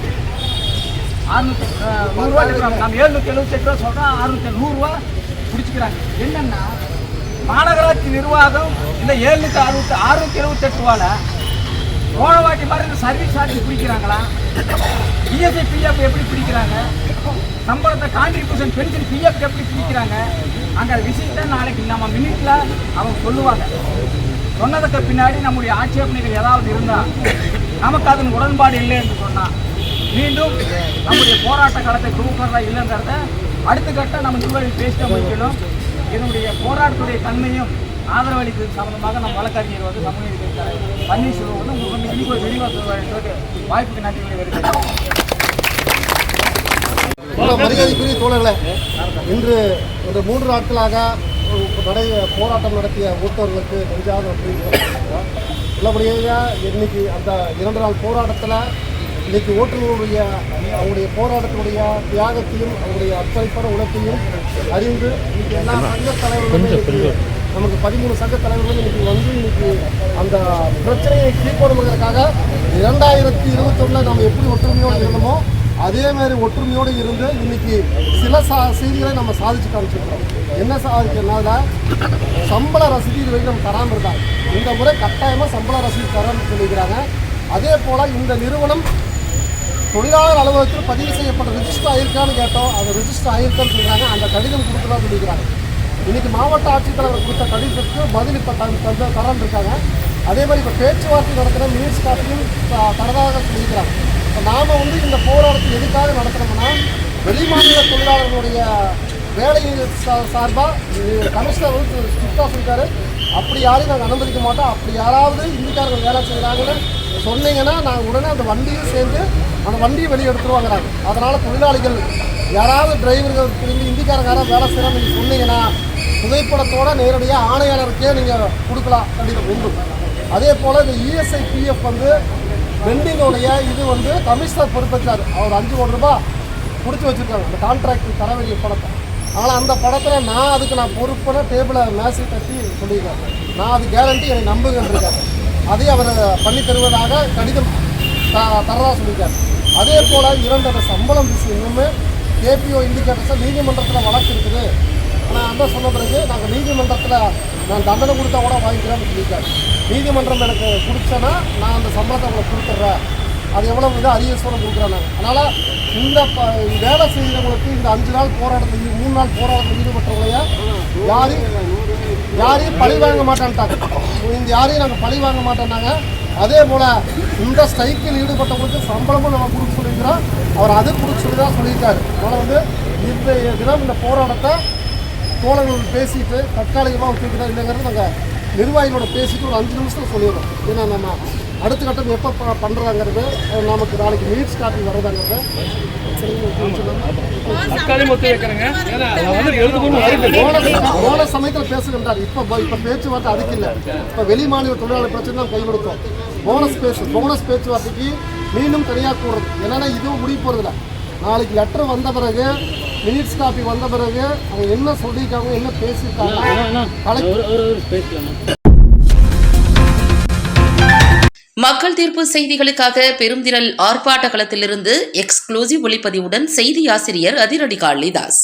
100 ரூபா டிஃபரெண்ட். நம்ம 778 ரூபா சொல்றோம், 100 ரூபா பிடிச்சிக்கிறாங்க. என்னன்னா, மாநகராட்சி நிர்வாகம் இந்த 678 ரூபால போன வாட்டி மாதிரி இந்த சர்வீஸ் சார்ஜ் பிடிக்கிறாங்களா, இஎஸ்ஐ பிஎஃப் எப்படி பிடிக்கிறாங்க, சம்பளத்தை கான்ட்ரிபியூஷன் பென்ஷன் பிஎஃப் எப்படி பிடிக்கிறாங்க, அங்கே விஷயத்தை நாளைக்கு நம்ம மினிட்ல அவங்க சொல்லுவாங்க. சொன்னதுக்கு பின்னாடி நம்முடைய ஆட்சேபனைகள் ஏதாவது இருந்தால் நமக்கு அதன் உடன்பாடு இல்லை என்று சொன்னால் மீண்டும் நம்முடைய போராட்ட களத்தை தூக்குறதா இல்லைங்கிறத அடுத்த கட்ட நம்ம நிர்வாகிகள் பேசிக்க முடிக்கணும். இதனுடைய போராட்டத்துடைய தன்மையும் ஆதரவளிப்பது சம்பந்தமாக நம்ம வழக்கறிஞர் வந்து சமூக நீதி பன்னீர்செல்வம் வந்து உங்களுக்கு வந்து இன்னைக்கு ஒரு விரிவாக சொல்வார் என்பது வாய்ப்புக்கு நன்றி வருகிறது. மரியாதைக்குரிய தோழர்களே, இன்று ஒரு 3 நாட்களாக போராட்டம் நடத்திய ஊட்டவர்களுக்கு நெஞ்சாத நன்றி. உள்ளபடியாக இன்னைக்கு அந்த 2 நாள் போராட்டத்தில் இன்னைக்கு ஓட்டுநர்களுடைய அவங்களுடைய போராட்டத்தினுடைய தியாகத்தையும் அவங்களுடைய அர்ப்பணிப்பான உழைப்பையும் அறிந்து இன்னைக்கு எல்லா சங்க தலைவர்களுமே நமக்கு 13 சங்க தலைவர்களும் இன்னைக்கு வந்து இன்னைக்கு அந்த பிரச்சனையை தீர்க்கணுங்கிறதுக்காக 2021 நம்ம எப்படி ஒற்றுமையோடு இருந்தோமோ அதே மாதிரி ஒற்றுமையோடு இருந்து இன்னைக்கு சில செய்திகளை நம்ம சாதிச்சு காமிச்சிருக்கிறோம். என்ன சாதிக்கிறதுனால சம்பள ரசீது இது வரைக்கும் நம்ம தராமல் இருந்தாங்க. இந்த முறை கட்டாயமாக சம்பள ரசீது தரணும்னு சொல்லிக்கிறாங்க. அதே போல் இந்த நிறுவனம் தொழிலாளர் அலுவலகத்தில் பதிவு செய்யப்பட்ட ரிஜிஸ்டர் ஆயிருக்கான்னு கேட்டோம். அது ரிஜிஸ்டர் ஆயிருக்கான்னு சொல்கிறாங்க. அந்த கடிதம் கொடுத்துதான் சொல்லிக்கிறாங்க. இன்றைக்கி மாவட்ட ஆட்சித்தலைவர் கொடுத்த கடிதத்துக்கு பதில் இப்போ தரன்னு இருக்காங்க. அதே மாதிரி இப்போ பேச்சுவார்த்தை நடக்கிற மினிட்ஸ் காப்பியும் தரதாக சொல்லிக்கிறாங்க. இப்போ நாம் வந்து இந்த போராட்டத்தை எதுக்காக நடத்துகிறோம்னா, வெளிமாநில தொழிலாளர்களுடைய வேலையின் சார்பாக கமிஷனர் வந்து ஸ்ட்ரிக்டாக சொல்லிட்டாரு, அப்படி யாரையும் நாங்கள் அனுமதிக்க மாட்டோம். அப்படி யாராவது இந்திக்காரர்கள் வேலை செய்கிறாங்கன்னு சொன்னீங்கன்னா நாங்கள் உடனே அந்த வண்டியும் சேர்ந்து அந்த வண்டியை வெளியே எடுத்துருவாங்கிறாங்க. அதனால் தொழிலாளிகள் யாராவது டிரைவர்கள் திரும்பி இந்திக்காரங்க வேலை செய்கிறாங்க நீங்கள் சொன்னீங்கன்னா புகைப்படத்தோடு நேரடியாக ஆணையாளருக்கே நீங்கள் கொடுக்கலாம் கண்டிப்பாக உண்டு. அதே போல் இந்த இஎஸ்ஐ பிஎஃப் வந்து பெண்டிங்கோடைய இது வந்து கமிஷனர் பொறுப்பேற்றார். அவர் 5 கோடி ரூபாய் கொடுத்து வச்சுருக்காங்க அந்த கான்ட்ராக்ட் தர வேண்டிய படத்தை. ஆனால் அந்த படத்தில் நான் பொறுப்பான டேபிளை மேசை கட்டி சொல்லியிருக்கேன். நான் அது கேரண்டி என்னை நம்புகின்றிருக்காரு. அதையும் அவர் பண்ணி தருவதாக கடிதம் தரதாக சொல்லியிருக்காரு. அதே போல் 2 சம்பளம் இன்னுமே கேபிஓ இண்டிகேட்டர்ஸை நீதிமன்றத்தில் வழக்கு இருக்குது. ஆனால் அந்த சொன்ன பிறகு நாங்கள் நீதிமன்றத்தில் நான் தண்டனை கொடுத்தா கூட வாங்கிக்கிறேன்னு சொல்லியிருக்காரு. நீதிமன்றம் எனக்கு கொடுத்தேன்னா நான் அந்த சம்பளத்தை உங்களுக்கு கொடுத்துட்றேன், அது எவ்வளோ வந்து அரியஸ்வரம் கொடுக்குறாங்க. அதனால் இந்த வேலை செய்கிறவங்களுக்கு இந்த 5 நாள் போராட்டத்தில் 3 நாள் போராட்டத்தில் ஈடுபட்டவங்களைய யாரையும் பழி வாங்க மாட்டேன்ட்டாங்க. இந்த யாரையும் நாங்கள் பழி வாங்க மாட்டேன்னாங்க. அதே போல் இந்த ஸ்ட்ரைக்கில் ஈடுபட்டவங்களுக்கு சம்பளமும் நம்ம கொடுக்க சொல்லியிருக்கிறோம். அவர் அது கொடுக்க சொல்லி தான் சொல்லியிருக்காரு. அதனால் வந்து இந்த தினம் இந்த போராட்டத்தை தோழர்கள் பேசிட்டு தற்காலிகமாக வச்சுக்கிறதா இல்லைங்கிறது நாங்கள் நிர்வாகிகளோட பேசிட்டு ஒரு 5 நிமிஷத்தில் சொல்லிடுறோம். ஏன்னா நம்ம அடுத்த கட்டம் எப்போ பண்ணுறாங்கிறது நமக்கு நாளைக்கு மினிட்ஸ் காப்பி வர்றதாங்கிறது போன சமயத்தில் பேசுகின்றார். இப்போ பேச்சுவார்த்தை அதுக்கு இல்லை. இப்போ வெளி மாநில தொழிலாளர் பிரச்சனை தான் கை கொடுத்தோம். போனஸ் பேச்சுவார்த்தைக்கு மீண்டும் தனியாக கூடுறது. என்னன்னா இதுவும் முடிவு போகிறதில்ல. நாளைக்கு லெட்டர் வந்த பிறகு மினிட்ஸ் காப்பி வந்த பிறகு அவங்க என்ன சொல்லியிருக்காங்க என்ன பேசியிருக்காங்க. மக்கள் தீர்ப்பு செய்திகளுக்காக பெருந்திரள் ஆர்ப்பாட்ட களத்திலிருந்து எக்ஸ்க்ளூசிவ் ஒளிப்பதிவுடன் செய்தி ஆசிரியர் அதிரடி காளிதாஸ்.